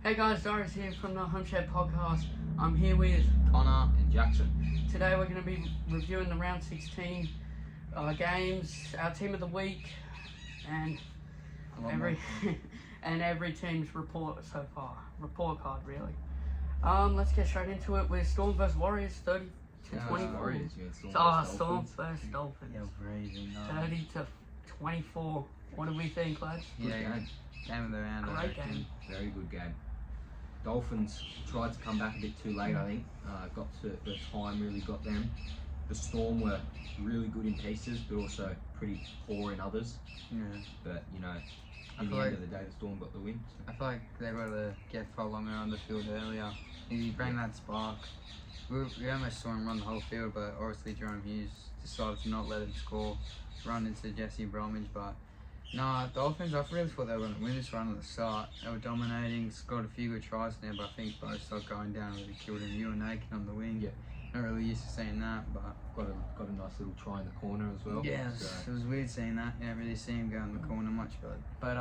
Hey guys, Doris here from the HOMESHED podcast. I'm here with Connor and Jackson. Today we're going to be reviewing the round 16 games, our team of the week, and every team's report so far. Report card, really. Let's get straight into it with Storm vs Warriors, 30 to 24. Storm vs Dolphins. Yeah, crazy. 30 to 24. What do we think, lads? Yeah, game of the round. Great game. Very good game. Dolphins tried to come back a bit too late, I think. Got to the time, really got them. The Storm were really good in pieces, but also pretty poor in others. Yeah. But, you know, at the end of the day, the Storm got the win. I feel like they got to get far longer on the field earlier. He bring that spark. We almost saw him run the whole field, but obviously Jerome Hughes decided to not let him score, run into Jesse Bromwich, but no, Dolphins, I really thought they were going to win this run at the start. They were dominating, scored a few good tries there, but I think both started going down and really killed him. You were naked on the wing. Yeah. Not really used to seeing that, but Got a nice little try in the corner as well. yeah, So. it was weird seeing that. You don't really see him go in the corner much, but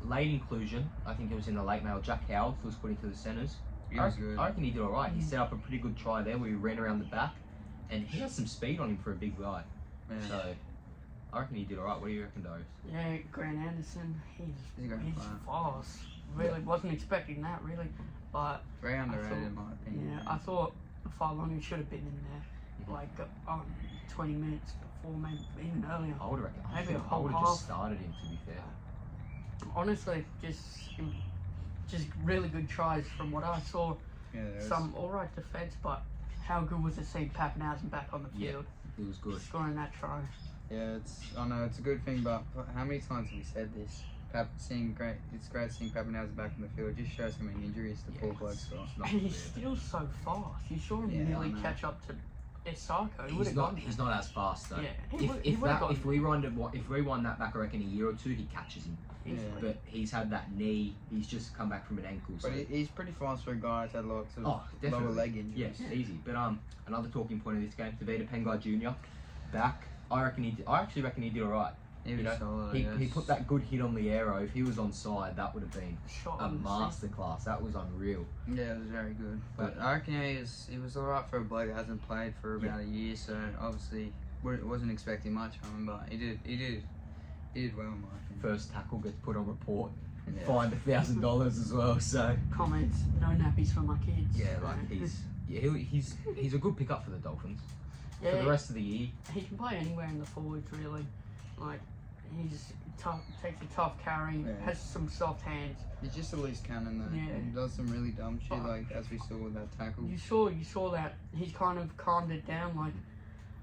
Late inclusion, I think it was in the late mail, Jack Howard was put into the centres. he was good. I reckon he did alright. He set up a pretty good try there where he ran around the back, and he has some speed on him for a big guy. Yeah. So I reckon he did alright. What do you reckon, Darius? Yeah, Grant Anderson, he's fast. fast. Really wasn't expecting that, really. But Very underrated thought- in my opinion. yeah, I thought Farlongi should have been in there, like 20 minutes before, maybe even earlier. I would reckon. Maybe a I whole would have half. just started him, to be fair. Honestly, just really good tries from what I saw. Yeah, there was- Some alright defense, but how good was it seeing Pappenhausen back on the Yeah. field, It was good. scoring that try? Yeah, I know it's a good thing, but how many times have we said this? It's great seeing Pappenhausen back in the field. It just shows how many injuries the poor bloke's got. It's not And he's fair. still so fast. You saw him Yeah, nearly I know. catch up to Isako. He would He's have not. gotten He's not as fast though. Yeah, If we rewind that back, I reckon a year or two, he catches him. easily. Yeah. But he's had that knee. He's just come back from an ankle. So. But he's pretty fast for a guy that's had lots of Oh, definitely. lower leg injuries. Yes, easy. But another talking point of this game, Tavita Pengai Jr. back. I actually reckon he did alright. He was solid, He put that good hit on the arrow. If he was on side, that would have been Shot a on the masterclass. That was unreal. Yeah, it was very good. But I reckon he was alright for a bloke that hasn't played for about a year, so obviously wasn't expecting much from him, but he did well in my opinion. First tackle gets put on report. Yeah. Fined $1,000 as well. So Comments, no nappies for my kids. yeah, like he's a good pickup for the Dolphins for the rest of the year. He can play anywhere in the forwards, really. Like, he's tough, takes a tough carry, Yeah. has some soft hands. He's just a loose cannon though. Yeah. He does some really dumb shit, But- like as we saw with that tackle. You saw that he's kind of calmed it down. Like,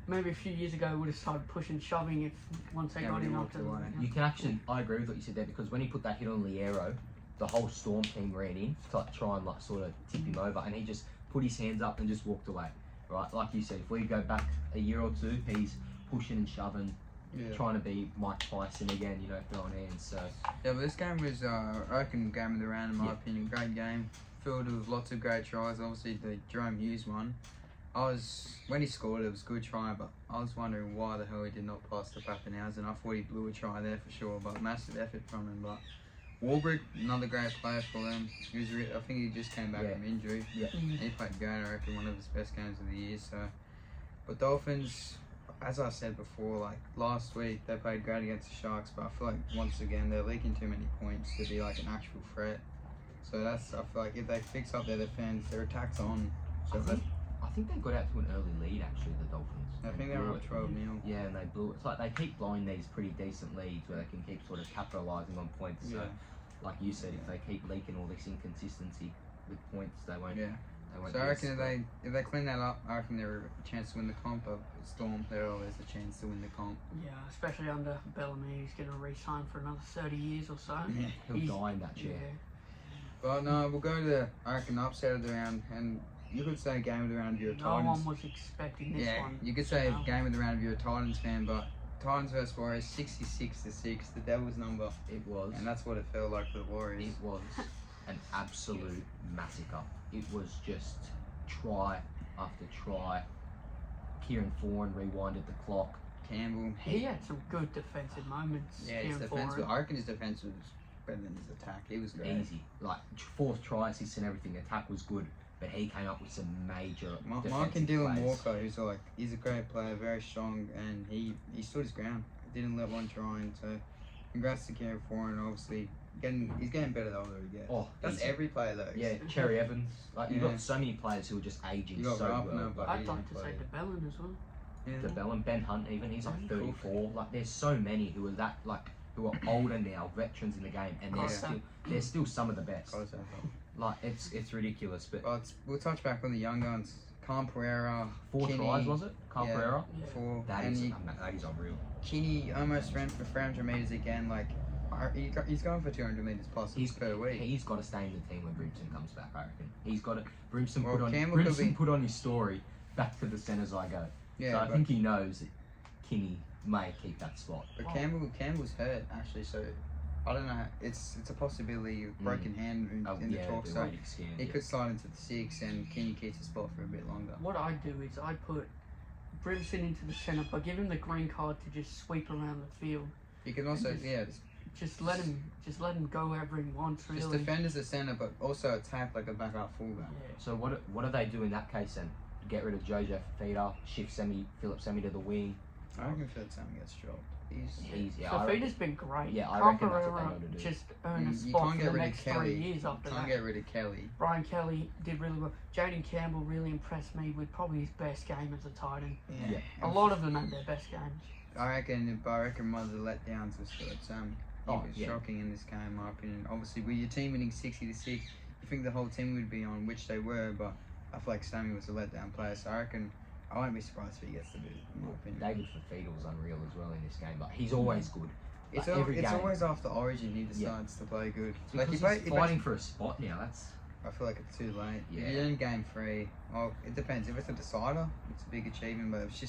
maybe a few years ago, he would have started pushing, shoving if once they Yeah, got when he him up walked to away. You can actually, I agree with what you said there, because when he put that hit on the arrow, the whole Storm team ran in to try and like sort of tip him over, and he just put his hands up and just walked away. Right, like you said, if we go back a year or two, he's pushing and shoving, Yeah. trying to be Mike Tyson again, you know, throwing hands. So Yeah, but this game was, I reckon, game of the round in my Yeah. opinion. Great game, filled with lots of great tries. Obviously, the Jerome Hughes one. When he scored, it was a good try, but I was wondering why the hell he did not pass to Pappenhausen. I thought he blew a try there for sure, but massive effort from him. But Warbrick, another great player for them. I think he just came back Yeah. from injury. yeah, He played great, I reckon, one of his best games of the year. So, but Dolphins, as I said before, like last week they played great against the Sharks, but I feel like once again they're leaking too many points to be like an actual threat. So I feel like if they fix up their defense, their attack's on. So I think they got out to an early lead actually, the Dolphins. I think they were blew up it. 12-0. Yeah, and they blew it. It's like they keep blowing these pretty decent leads where they can keep sort of capitalising on points. So, Yeah. like you said, if they keep leaking all this inconsistency with points, they won't. Yeah. They won't So I be reckon as- if they clean that up, I reckon they're a chance to win the comp. But Storm, they're always a chance to win the comp. Yeah, especially under Bellamy, he's going to re-sign for another 30 years or so. Yeah. He'll He's- die in that chair. Yeah. But no, we'll go to I reckon upset of the round, and you could say game of the round if you're a No Titans. one was expecting this Yeah, one. you could say No. game of the round if you're a Titans fan, but Titans versus Warriors 66-6, the Devil's number, It was. and that's what it felt like for the Warriors. It was an absolute massacre. It was just try after try. Kieran Foran rewinded the clock. Campbell, He had some good defensive moments. yeah, his Kieran defense. Foran. I reckon his defense was better than his attack. He was great. Easy. Like, 4th try assist and everything. Attack was good. But he came up with some major Mark and defensive Dylan plays. Walker, who's like, he's a great player, very strong, and he stood his ground. Didn't let one try in. So, congrats to Kieran Foran. Obviously, he's getting better the older he gets. Oh, That's every player though. Yeah, Cherry Evans. Like, you've Yeah. got so many players who are just aging You got so Rapner, well. but- I'd he like to didn't say play. DeBellin as well. Yeah. DeBellin, Ben Hunt even, he's like Yeah. 34. Like, there's so many who are that, like, who are older now, veterans in the game, and they're still some of the best. Like, it's ridiculous. But But we'll touch back on the young guns. Cam Pereira, 4 Kinney, tries, was it? Carl yeah. Pereira? 4. That and is you, that is unreal. Kinney almost ran for 400 metres again. Like, he's going for 200 metres plus per week. He's got to stay in the team when Brimson comes back, I reckon. He's got to. Brimson Well, Campbell could be- put on his story, back to the centres I go. Yeah, So I but, think he knows that Kinney may keep that spot. but Campbell's hurt actually, so I don't know. It's a possibility of broken hand in the talk. the So rating scan, he yeah. could slide into the 6, and Kinney keeps the spot for a bit longer. What I do is I put Brimson into the centre, but give him the green card to just sweep around the field. You can also Just let him go wherever he wants. Really. just defend as a centre, but also attack like a backup fullback. Yeah. So what do they do in that case then? Get rid of Joseph Feeder, shift Philip Semi to the wing. I reckon Philip Sam gets dropped. So Feeder's been great. Yeah, I Carl reckon that's what they Pereira gotta do. just earned a You spot can't for get the rid of next 3 Kelly. years after Can't that. get rid of Kelly. Brian Kelly did really well. Jaden Campbell really impressed me with probably his best game as a Titan. Yeah. A lot of them had their best games. I reckon one of the letdowns was Philip Sam. He Oh, was yeah. shocking in this game, in my opinion. Obviously, with your team winning 60-6, you think the whole team would be on, which they were, but I feel like Sammy was a letdown player, so I reckon I won't be surprised if he gets the boot, in my opinion. David Fafita was unreal as well in this game, but he's always good. It's, Like, every it's game. always after Origin he decides to play good. Because he he's fighting for a spot now. That's I feel like it's too late. Yeah. If you're in game 3, well, it depends. If it's a decider, it's a big achievement, but if it's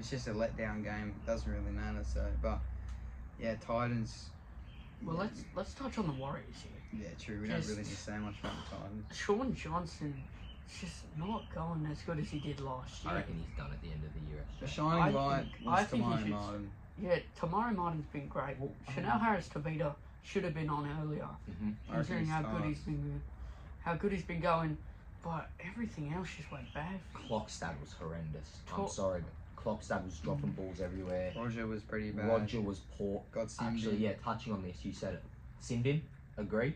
just a letdown game, it doesn't really matter. So, but yeah, Titans. Well, yeah, let's touch on the Warriors here. Yeah, true. We don't really need to say much about the Titans. Sean Johnson is just not going as good as he did last year. I reckon he's done at the end of the year. The Actually. shining I light think was he Tamari should- Martin. Yeah, Tamari Martin's been great. Well, Chanel Harris Tavita should have been on earlier, I reckon considering he how good starts. how good he's been going. But everything else just went bad. Clockstad was horrendous. I'm Talk- sorry, but Clockstad was dropping balls everywhere. Roger was pretty bad. Roger was poor. got simmed Actually, in. yeah, touching on this, you said it. Simmed in? Agree?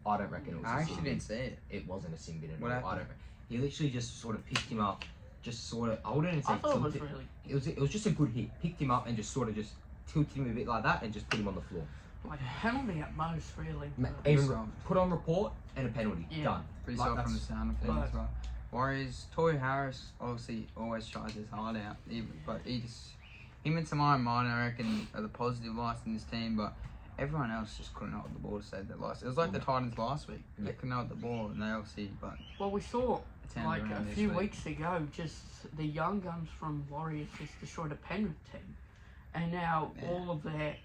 I don't reckon it was I a actually simmed in. didn't see it. It wasn't a simmed in at What all. I happened? don't. He literally just sort of picked him up, just sort of. I wouldn't say I thought it was tilted. really It was just a good hit. Picked him up and just sort of just tilted him a bit like that and just put him on the floor. like a penalty at most, really. Even soft. put on report and a penalty. Yeah. Done. Pretty Like, soft from the that's- sound of things Right. as well. Warriors, Toy Harris obviously always tries his heart out, but him and Tamari Martin, I reckon, are the positive lights in this team, but everyone else just couldn't hold the ball to save their lives. It was like the Titans last week. They Yeah. couldn't hold the ball, and they obviously, but Well, we saw turned like around a this few week. weeks ago, just the young guns from Warriors just destroyed a Penrith team, and now Yeah. all of their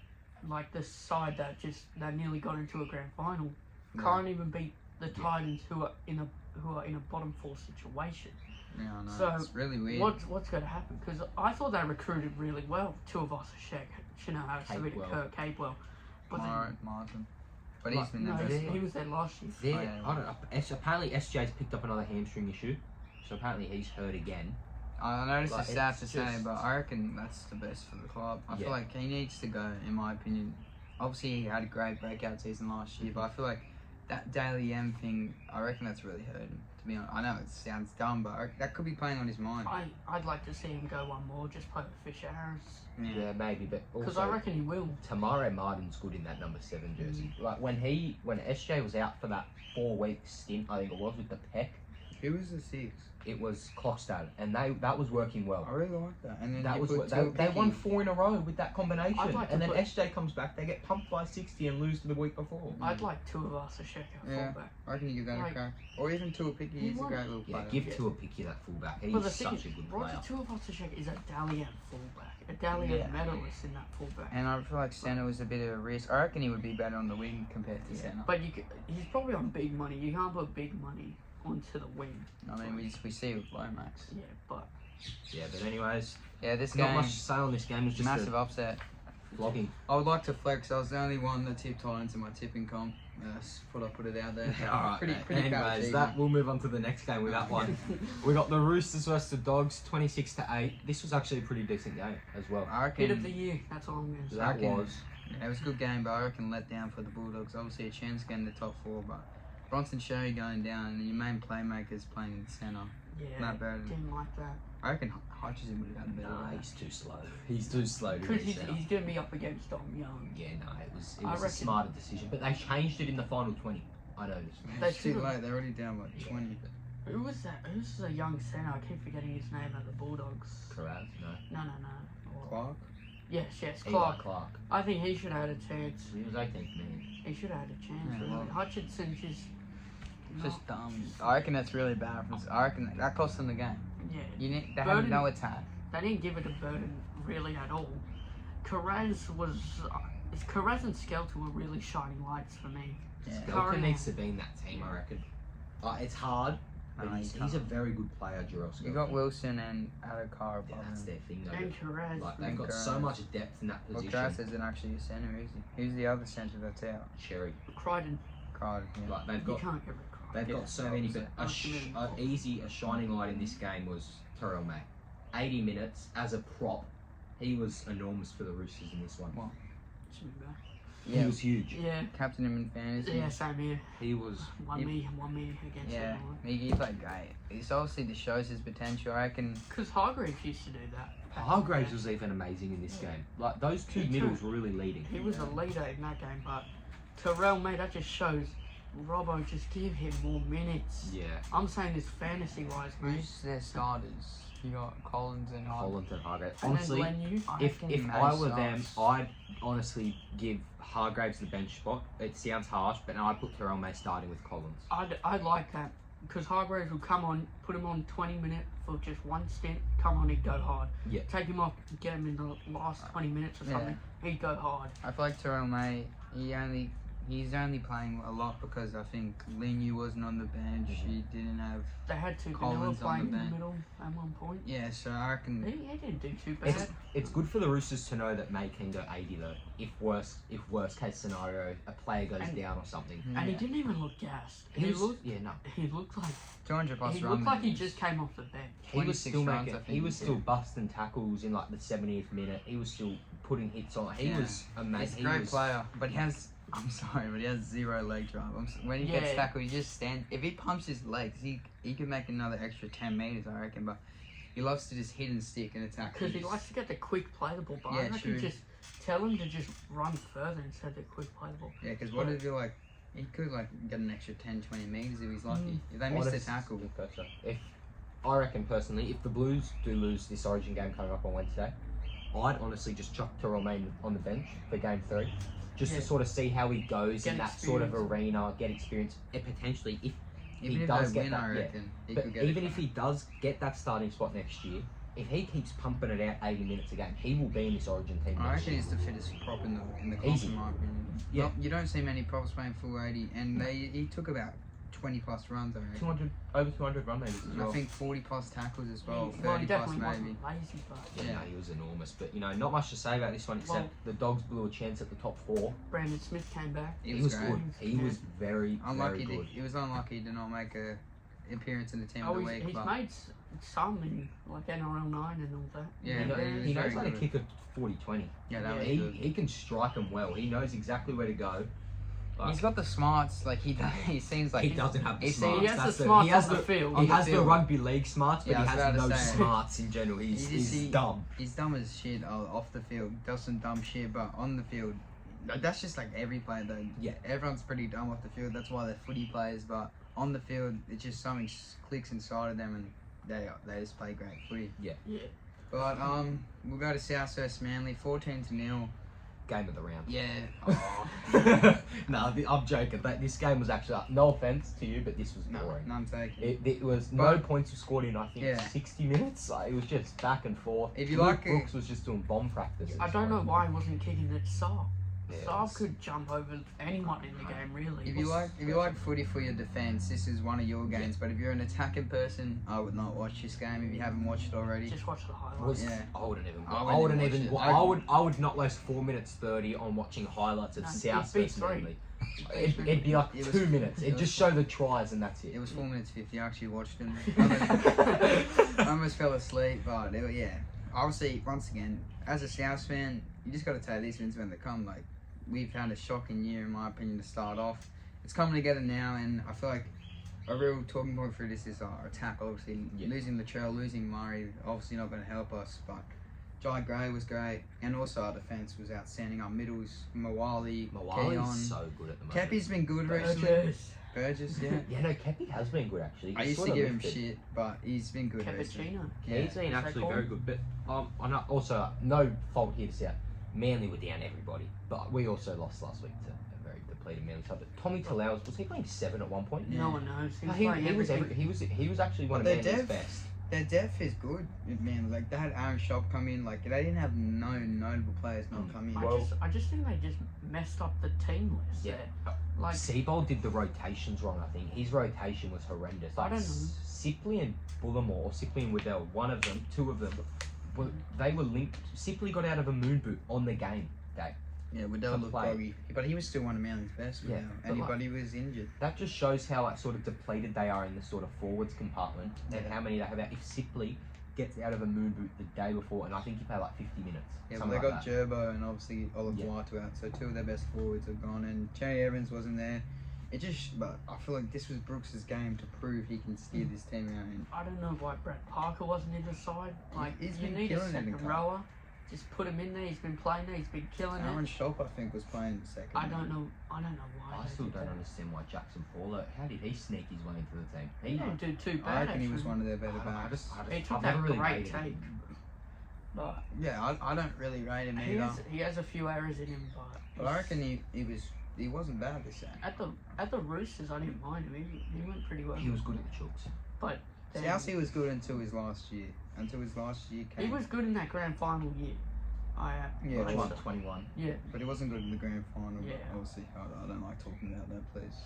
like the side that nearly got into a grand final Yeah. can't even beat the Titans who are in a bottom 4 situation. Yeah, I know. So, It's really weird. What's going to happen? Because I thought they recruited really well. 2 of us are Shaq, Chanel Harris, Capewell. Kirk Capewell, but then Martin. But he's been no, their best. he was there last year. There, Oh, yeah. I don't know. Apparently SJ's picked up another hamstring issue, so apparently he's hurt again. I noticed Like, it's sad to it's say, just- but I reckon that's the best for the club. I Yeah. feel like he needs to go, in my opinion. Obviously, he had a great breakout season last year, but I feel like that Daily M thing, I reckon that's really hurt him, to be honest. I know it sounds dumb, but that could be playing on his mind. I'd like to see him go one more, just play with Fisher Harris, Yeah, maybe, but because also I reckon he will. Tamare Martin's good in that number 7 jersey. Like when SJ was out for that 4-week stint, I think it was with the pec, Who was the 6? it was Clockstad, and that was working well. I really like that. And then That you was put what Tua they won Pickey. 4 in a row with that combination, I'd like to and then put- SJ comes back, they get pumped by 60 and lose to the week before. I'd like 2 of us to check out Yeah. fullback. I reckon you give that a Like- crack. Or even Tua Pickey, He he's a won- great little Yeah, player. give to a picky that fullback. He's But the thing such a is, good Roger player. Tuivasa-Sheck is a Dalian fullback, a Dalian Yeah. medalist in that fullback. And I feel like centre was a bit of a risk. I reckon he would be better on the wing compared to Yeah. centre. But he's probably on big money. You can't put big money onto the wing. I mean, we see it with Lomax. Yeah, but Yeah, but anyways, Yeah, this not game, much to say on this game. It's just massive upset. Flogging. I would like to flex. I was the only one that tipped Titans in my tipping comp. Thought I put it out there. Alright, pretty anyways, bad that we'll move on to the next game with that one. We got the Roosters versus the Dogs, 26-8. This was actually a pretty decent game as well. I reckon Hit of the year. That's all I'm going to say. That was. Yeah, it was a good game, but I reckon let down for the Bulldogs. Obviously a chance to get in the top 4, but Bronson Sherry going down and your main playmaker's playing in the centre. Yeah, Not bad. didn't like that. I reckon Hutchison would have had a better Nah, game. he's too slow. He's too slow to Because be he's centre. going to be up against Dom Young. Yeah, no, it was I a reckon- smarter decision. But they changed it in the final 20. I noticed. It's too should've- late. They're already down by 20. Who was that? Who's a young centre? I keep forgetting his name at the Bulldogs. Correct, no. No. Or- Clark. Yes, Eli Clark. I think he should have had a chance. He was 18th man. He should have had a chance, Yeah, really. well- Hutchinson just... Just dumb. I reckon that's really bad. I reckon that cost them the game. Yeah. They had Burden- no attack. They didn't give it to Burden really at all. Carraz was... Carraz and Skelter were really shining lights for me. Yeah. Skelton Current- needs to be in that team, I reckon. It's hard, but No, he's he a can't. very good player, Jarrell Skelton. You got Wilson and Adokar above Yeah, that's him. their thing, though. And Carraz. Like, they've got so Carraz. much depth in that Well, position. Kraus isn't actually a centre, is he? Who's the other centre that's out? Cherry. Crichton. Carter. Yeah. Like, they've You got can't get rid of Crichton. They've Yeah, got so that many, was but it. a shining light in this game was Terrell May. 80 minutes as a prop. He was enormous for the Roosters in this one. Well, Should be back. He was huge. Yeah. captain him in fantasy. Yeah, same here. He was. One me against Yeah, everyone. he played great. He's obviously just shows his potential. I reckon. Because Hargreaves used to do that. Hargraves was even amazing in this game. Like, those two He middles were really leading. He was a leader in that game, but Terrell, mate, that just shows Robbo, just give him more minutes. Yeah. I'm saying this fantasy-wise, mate. Who's their starters? You got Collins and Holland and Hargraves. And Honestly, then Glenn Hughes. if reckon I May were them, starts. I'd honestly give Hargraves the bench spot. It sounds harsh, but I'd put Terrell May starting with Collins. I'd like that. Because Hargreaves will come on, put him on 20 minutes for just one stint, come on, he'd go hard. Yeah. Take him off, get him in the last 20 minutes or something, he'd go hard. I feel like Terrell May. He's only playing a lot because I think Linu wasn't on the bench. He didn't have. They had two Vanilla Collins on playing the in the bench. middle at one point. Yeah, so I reckon. He didn't do too bad. It's good for the Roosters to know that May can go 80 though. If worst case scenario, a player goes And- down or something. And he Yeah. didn't even look gassed. He was, looked yeah, no. he looked like 200 plus he runs. looked like he just came off the bench. He was 26 still runs, making. I think He was he still did. busting tackles in like the 70th minute. He was still putting hits on. He Yeah. was He's amazing. a great player, but he has. I'm sorry, but he has zero leg drive. When he gets Yeah. tackled, he just stands. If he pumps his legs, he could make another extra 10 meters, I reckon. But he loves to just hit and stick and attack. Because he likes to get the quick play the ball, but I Yeah, reckon true. just tell him to just run further instead of the quick play the ball. Yeah, because what if you like? He could like get an extra 10, 20 meters if he's lucky. If they miss the tackle. If I reckon personally, if the Blues do lose this Origin game coming up on Wednesday, I'd honestly just chuck Terrell May on the bench for Game 3, just Yeah. to sort of see how he goes Get in that sort of experience. arena, get experience, and potentially if Even he if does they get win, that, I yeah. reckon he But could get. even if he does get that starting spot next year, if he keeps pumping it out 80 minutes a game, he will be in this Origin team I next reckon year. he's the fittest prop in the comp, Easy. in my opinion. Yeah. Well, you don't see many props playing full 80, and he took about 20 plus runs, I reckon. Over 200 run meters as And I think 40 plus tackles as well, he 30 plus definitely maybe. wasn't lazy, but Yeah, Yeah. no, he was enormous. But, not much to say about this one except Well- the Dogs blew a chance at the top 4. Brandon Smith came back. He He was was great. good. He was very, Unlucky, very good. he was unlucky to not make a appearance in the team Oh, of the he's week. But made some in like NRL 9 and all that. Yeah, He, but he was he knows very how to good. kick a 40-20. yeah, that Yeah, was He, good. he can strike them well. He knows exactly where to go. Like, He's got the smarts. Like he seems like he doesn't have the he smarts. He has That's the smarts he has on the field. He On the has the field. rugby league smarts, but Yeah, I he was has about no to say. smarts in general. You just He's see- dumb. He's dumb as shit off the field. Does some dumb shit, but on the field, that's just like every player though. Yeah. Everyone's pretty dumb off the field. That's why they're footy players. But on the field, it's just something clicks inside of them, and they just play great footy. Yeah. But we'll go to South Coast Manly, 14-0. Game of the round. Yeah. No, I'm joking. But this game was actually, no offense to you, but this was No, boring. none taken. It was no But- points were scored in, I think, Yeah. 60 minutes. Like, it was just back and forth. If you Luke like it- Brooks was just doing bomb practice. I don't know why he wasn't kicking it soft. Saab could jump over anyone in the game, really. If you like footy for your defence, this is one of your games. But if you're an attacking person, I would not watch this game if you haven't watched it already. Just watch the highlights. Yeah. I would not waste 4 minutes 30 on watching highlights of South versus Manly. It'd be like 2 minutes. It'd just show the tries and that's it. It was 4 minutes 50. I actually watched them. I almost fell asleep, but yeah. Obviously, once again, as a South fan, you just got to take these wins when they come. Like, we've had a shocking year, in my opinion, to start off. It's coming together now, and I feel like a real talking point for this is our attack. Obviously, losing Latrell, losing Murray, obviously not going to help us. But Jai Gray was great, and also our defence was outstanding. Our middles, Mawali, Mawali's so good at the moment. Kepi's been good recently. Burgess, yeah. Yeah, no, Kepi has been good actually. I used to give him shit, but he's been good recently. Yeah, he's been actually very good. But also, no fault here to say Manly were down everybody, but we also lost last week to a very depleted Manly side. But Tommy Talau's, was he playing 7 at one point? No one knows. He was actually one of Manly's best. Their depth is good, man. Like they had Aaron Shop come in. Like they didn't have no notable players not come in. I just think they just messed up the team list. Yeah. Like Seabold did the rotations wrong. I think his rotation was horrendous. Like I don't know. Sipley and Bullimore, Sipley and Waddell, two of them, they were linked. Sipley got out of a moon boot on the game day. Yeah, Waddell looked groggy, but he was still one of Manly's best. Yeah, anybody was injured. That just shows how sort of depleted they are in the sort of forwards compartment and how many they have out. If Sipley gets out of a moon boot the day before, and I think he played like 50 minutes. Yeah, but they got Gerbo and obviously Olive White out, so 2 of their best forwards have gone, and Cherry Evans wasn't there. But I feel like this was Brooks' game to prove he can steer this team out. And I don't know why Brad Parker wasn't in the side. Like, he's you been need a killing second rower. Just put him in there. He's been playing there. He's been killing it. Aaron Shop, I think, was playing the second. I don't know why. I still don't understand why Jackson Paulo. How did he sneak his way into the team? He didn't do too bad. I reckon he was one of their better backs. He took that great take. But yeah, I don't really rate him either. He has a few errors in him, but I reckon he wasn't bad this game. At the Roosters, I didn't mind him. He went pretty well. He was good at the chooks. But Southsea was good until his last year. Came. He was good in that grand final year. Yeah, 21. Yeah, but he wasn't good in the grand final. Yeah, obviously, I don't like talking about that. Please,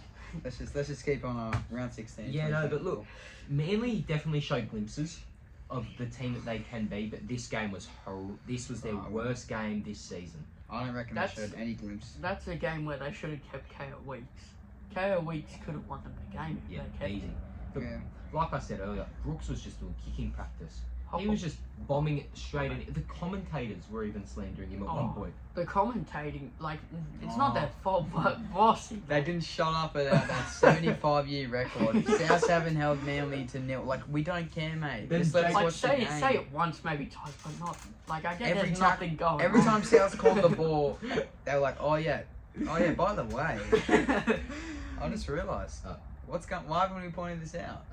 let's just keep on our round 16. Yeah, no, but look, Manly definitely showed glimpses of the team that they can be, but this game was this was their worst game this season. I don't reckon they showed any glimpse. That's a game where they should have kept KO Weeks. KO Weeks could have won them the game if they kept easy. him. Like I said earlier, Brooks was just doing kicking practice. He was just bombing it straight in. The commentators were even slandering him at one point. The commentating, like, it's not their fault, but Bossy. They didn't shut up about that 75-year record. Souths haven't held Manly to 0. Like, we don't care, mate. Just let us watch the game. Say it once, maybe twice, but not. Like, I get there's nothing going Every time Souths called the ball, they were like, oh yeah, by the way. I just realised. Why haven't we pointed this out?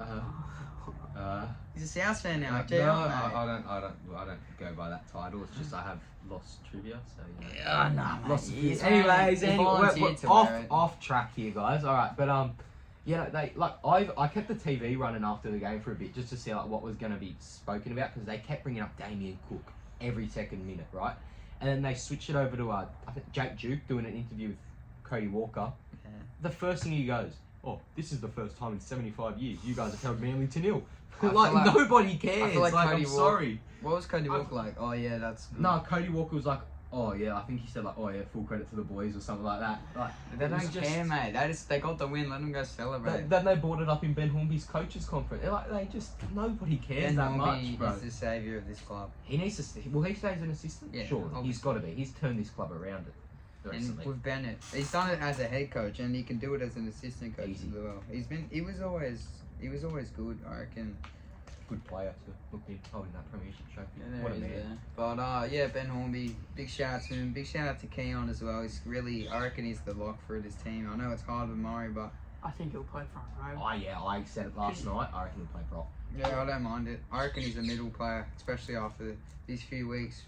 He's a Souths fan now. I don't go by that title. It's just I have lost trivia, so lost. Anyways, we're off track here, guys. All right, but I kept the TV running after the game for a bit just to see what was going to be spoken about because they kept bringing up Damien Cook every second minute, right? And then they switched it over to I think Jake Duke doing an interview with Cody Walker. Yeah. The first thing he goes, "Oh, this is the first time in 75 years you guys have held Manly to 0." Like nobody cares. I feel like I'm sorry. What was Cody Walker like? Oh yeah, that's good. No, Cody Walker was like, oh yeah, I think he said like, oh yeah, full credit to the boys or something like that. Like they don't care, mate. They got the win. Let them go celebrate. Then they brought it up in Ben Hornby's coaches conference. Nobody cares that much, bro. He's the saviour of this club. He needs to. Well, he stays an assistant. Yeah, sure, obviously. He's got to be. He's turned this club around. And with Bennett, he's done it as a head coach, and he can do it as an assistant coach as well. He was always good, I reckon. Good player too. Look, he's holding that premiership trophy. Yeah, what a man. But Ben Hornby, big shout out to him. Big shout out to Keon as well. I reckon he's the lock for this team. I know it's hard with Murray, but I think he'll play front row. Oh yeah, I said it last night. I reckon he'll play prop. Yeah, I don't mind it. I reckon he's a middle player, especially after these few weeks.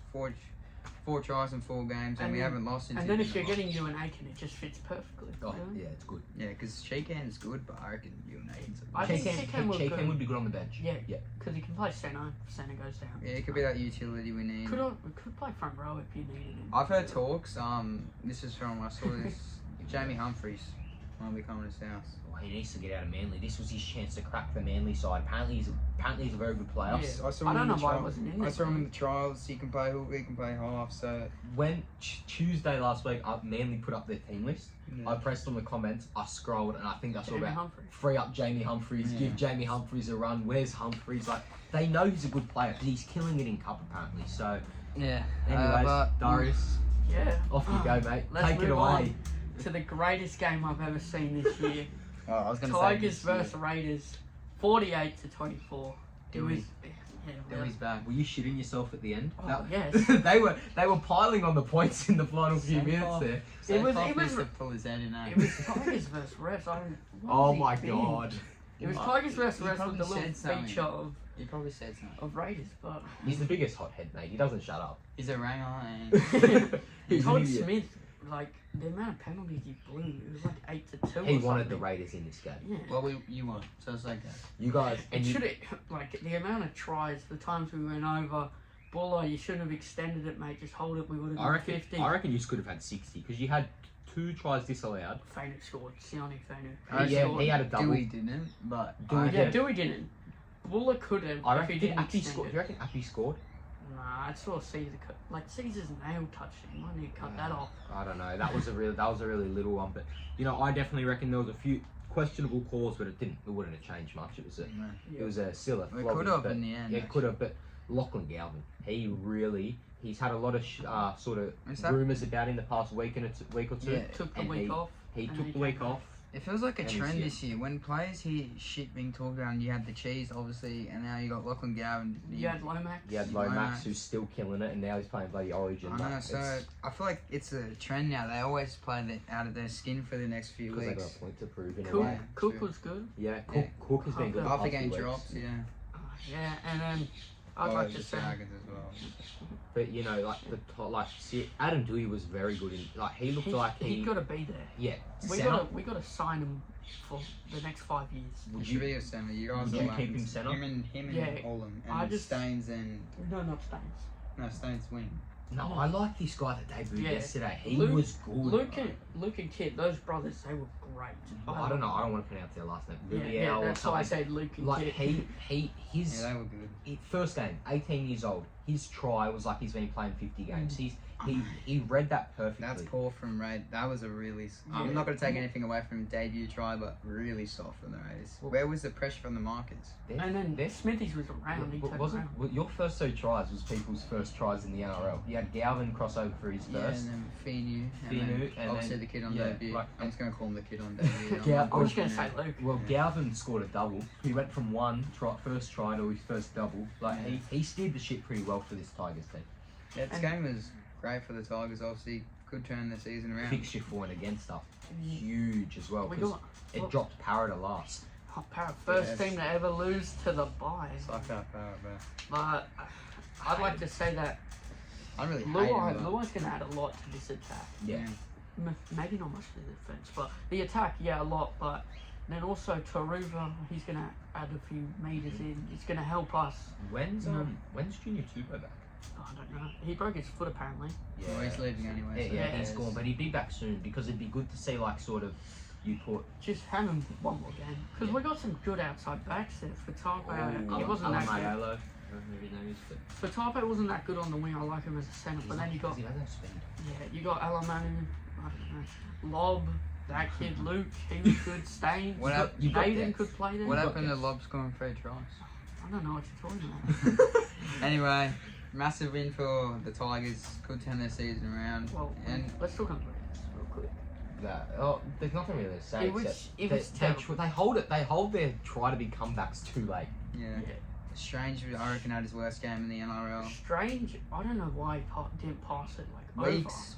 4 tries in 4 games, and we haven't lost in. And then if you're getting you and Aiken, it just fits perfectly. Oh, really. yeah, it's good. Yeah, because Sheekan's good, but I reckon you and Aiken's. I think Sheekan would be good on the bench. Yeah, yeah. Because he can play centre. If centre goes down. Yeah, it could be that utility we need. We could play front row if you needed him. I've heard talks. This is from I saw this. Jamie Humphries might be coming to South. Oh, he needs to get out of Manly. This was his chance to crack the Manly side. Apparently he's a very good player. Yeah. I saw I him don't in know the why he trial- wasn't in there. I saw him in the trials. He can play hook, he can play half. So When Tuesday last week, Manly put up their team list. yeah. I pressed on the comments. I scrolled, and I think I saw Jamie about Humphrey. free up Jamie Humphries. Yeah. Give Jamie Humphries a run. Where's Humphries? Like they know he's a good player, but he's killing it in cup apparently. So, yeah. anyways, Darius, Yeah. off you go, mate. Let's Take it move away. on to the greatest game I've ever seen this year. Oh, I was going to say Tigers versus Raiders, 48-24. It was. Yeah, Dewey's back. Were you shitting yourself at the end? Oh, yes. they were piling on the points in the final few minutes off. there. It was- to pull his head in. It was Tigers versus refs. What Oh was he my thinking? god. It was Tigers versus He refs with probably the little said something. feature of He probably said something. Raiders, but He's the biggest hothead, mate. He doesn't shut up. He's a ringer and He's an Todd idiot. Smith, like the amount of penalties he blew, it was like 8-2. He or wanted the something. Raiders in this game. Yeah. well, you won, so it's like that. You guys, It should have, like, the amount of tries, the times we went over, Buller, you shouldn't have extended it, mate. Just hold it. We would have I got 50. reckon you could have had 60 because you had 2 tries disallowed. Fainu scored. Sione Fainu. Yeah, he had a double. Dewey didn't, but Dewey Yeah, did. Dewey didn't. Buller could have. I if reckon he did didn't Appy extend score. Do it. you reckon Appy scored? Nah, I saw Caesar cut. Like Caesar's nail touched him. I need to cut that off. I don't know. That was a really little one, but you know, I definitely reckon there was a few questionable calls, but it wouldn't have changed much. It was a still a it flogging, could have but- in the end. Yeah, it could have, but Lachlan Galvin, he's had a lot of sort of Is that- rumours about in the past week or two. Yeah. Took the And week off. He and took he the week came off. It feels like a And he's trend here. this year. When players hear shit being talked about, and you had the cheese, obviously, and now you got Lachlan Gowan. You had Lomax. You had Lomax, who's still killing it, and now he's playing bloody Origin. I know, Like, so it's- I feel like it's a trend now. They always play out of their skin for the next few 'cause they got weeks. a point to prove in a Cook, way. Cook true. was good. Yeah, Yeah. Cook has been good. the Half a past game few weeks. drops, yeah. Yeah, and then I'd like to say. Dragons as well. But you know, see, Adam Doueihi was very good in. Like he looked like He's got to be there. yeah. We Center, got to sign him for the next 5 years. He would should you? be a centre. You guys would are you like keep him centre? Him and Yeah. Olam. I And just- Staines and No, not Staines. no Staines win. No, I like this guy that debuted Yeah. yesterday. He Luke- was good. Luke and Kit, those brothers, they were great. I don't know. I don't want to pronounce their last name. Yeah, Rubiel or that's why I something. said Luke and Like Kit. his Yeah, they were good. first game, 18 years old. His try was like he's been playing 50 games. He read that perfectly. That's poor from Raid. That was a really. Yeah. I'm not going to take anything away from debut try, but really soft from the Raiders. Well- Where was the pressure from the markets? And then They're- Smithies was around. He turned wasn't around. well, your first 2 tries was people's first tries in the NRL. You had Galvin crossover for his Yeah, first. and then Finu. Finu, and obviously then- the kid on yeah, debut. like- I'm just going to call him the kid on debut. Yeah, I was going to say Luke. Well, Galvin scored a double. He went from first try to his first double. Like Yeah. he steered the ship pretty well for this Tigers team. Yeah, this And- game was great for the Tigers. Obviously, could turn the season around. Fixture for and against stuff huge as well We because got it dropped Parrot at last. Parrot, first Yes. team to ever lose to the bye. Suck that power, bro. But I'd like to say that I really hate Luai's him. going to add a lot to this attack. Yeah. Maybe not much to the defense, but the attack, yeah, a lot. But then also Taruva, he's going to add a few meters in. It's going to help us. When's No. when's Junior Tubo back? I don't know. He broke his foot apparently. Well, he's leaving anyway. Yeah, so he's gone, but he'd be back soon because it'd be good to see like sort of you put. Just have him one more game because we got some good outside backs there. Fatape, he wasn't that good. Alamaiolo, whoever his name is, but Fatape wasn't that good on the wing. I like him as a centre, but then you got he has no speed. you got Alamanu, I don't know, Lob, that kid Luke, he was good. Staines, What hap- you got Aiden depth. could play there. What got happened to this. Lob scoring 3 tries? I don't know what you're talking about. Anyway, massive win for the Tigers. Could turn their season around. Well, and let's talk about this real quick. There's nothing really to say. It was- except it was terrible. they hold their try to be comebacks too late. yeah, Yeah. Strange. I reckon had his worst game in the NRL. Strange. I don't know why he didn't pass it like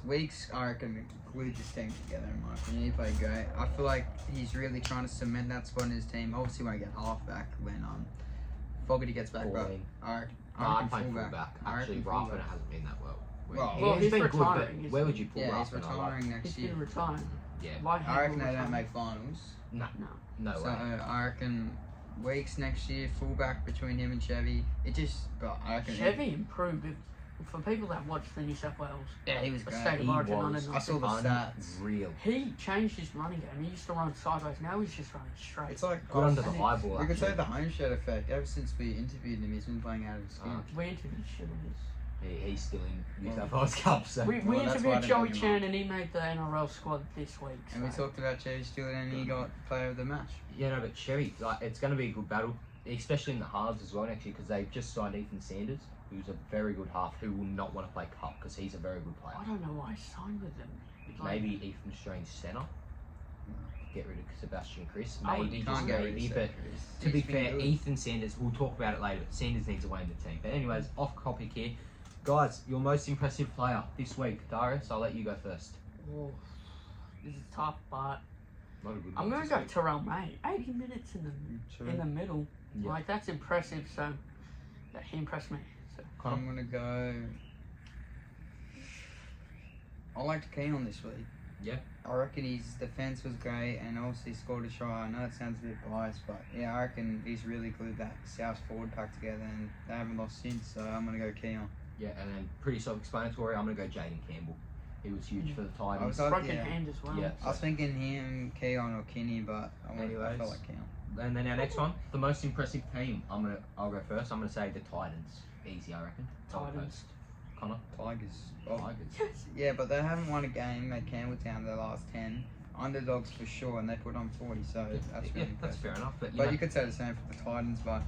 Weeks, I reckon, glued this team together in my opinion. He played great. I feel like he's really trying to cement that spot in his team. Obviously, won't get half back when Fogarty gets back, but 14. I I'm reckon playing fullback. fullback. I Actually, reckon Rafa fullback. hasn't been that well. Well, he's he's been good, but retiring, isn't where he? would you put Yeah, he's Ruffin? retiring He's next year. been retiring. Yeah. Why I reckon they don't make finals. No So way. I reckon Weeks next year, fullback between him and Chevy. But I reckon Chevy improved. For people that watch the New South Wales, Yeah, he was the great. State of He Origin was. on I saw the stats. Unreal. He changed his running game. He used to run sideways. Now he's just running straight. It's like Good under the and high ball. we could say actually. the HOMESHED effect. Ever since we interviewed him, he's been playing out of his skin. We interviewed shit on this. He's still in New South Wales Cup, so. We Well, that's why I interviewed didn't Joey bring him Chan on. and he made the NRL squad this week. And we so- talked about Chevy Stewart, and he got player of the match. Yeah, no, but Sherry, like, it's going to be a good battle, especially in the halves as well, actually, because they've just signed Ethan Sanders, who's a very good half, who will not want to play Cup because he's a very good player. I don't know why he signed with them. Like, Maybe Ethan Strange centre. Get rid of Sebastian Chris. I would- Maybe, you just Can't get rid maybe. of But Chris. to be He's been fair, good. Ethan Sanders, we'll talk about it later, but Sanders needs away in the team. But anyways, off topic here. Guys, your most impressive player this week. Darius, I'll let you go first. oh, this is tough, but Not a good I'm one gonna this go week. Terrell May. 80 minutes in the middle. Yeah. Like that's impressive. So that he impressed me. So I'm gonna go. I liked Keon this week. Yeah. I reckon his defense was great, and also he scored a try. I know it sounds a bit biased, but yeah, I reckon he's really glued that South forward pack together, and they haven't lost since. So I'm gonna go Keon. Yeah, and then pretty self-explanatory. I'm gonna go Jaden Campbell. He was huge for the Titans. I was broken yeah. hand as well. Yeah. I was thinking him, Keon, or Kinney, but I Anyways. felt like Keon. And then our next one, the most impressive team. I'll go first. I'm gonna say the Titans. Easy, I reckon. Titans. Connor. Tigers. Oh, Tigers. Yes. yeah, but they haven't won a game at Campbelltown the last 10. Underdogs for sure, and they put on 40, so that's Yeah, really that's impressive. fair enough. But, But you could say the same for the Titans, but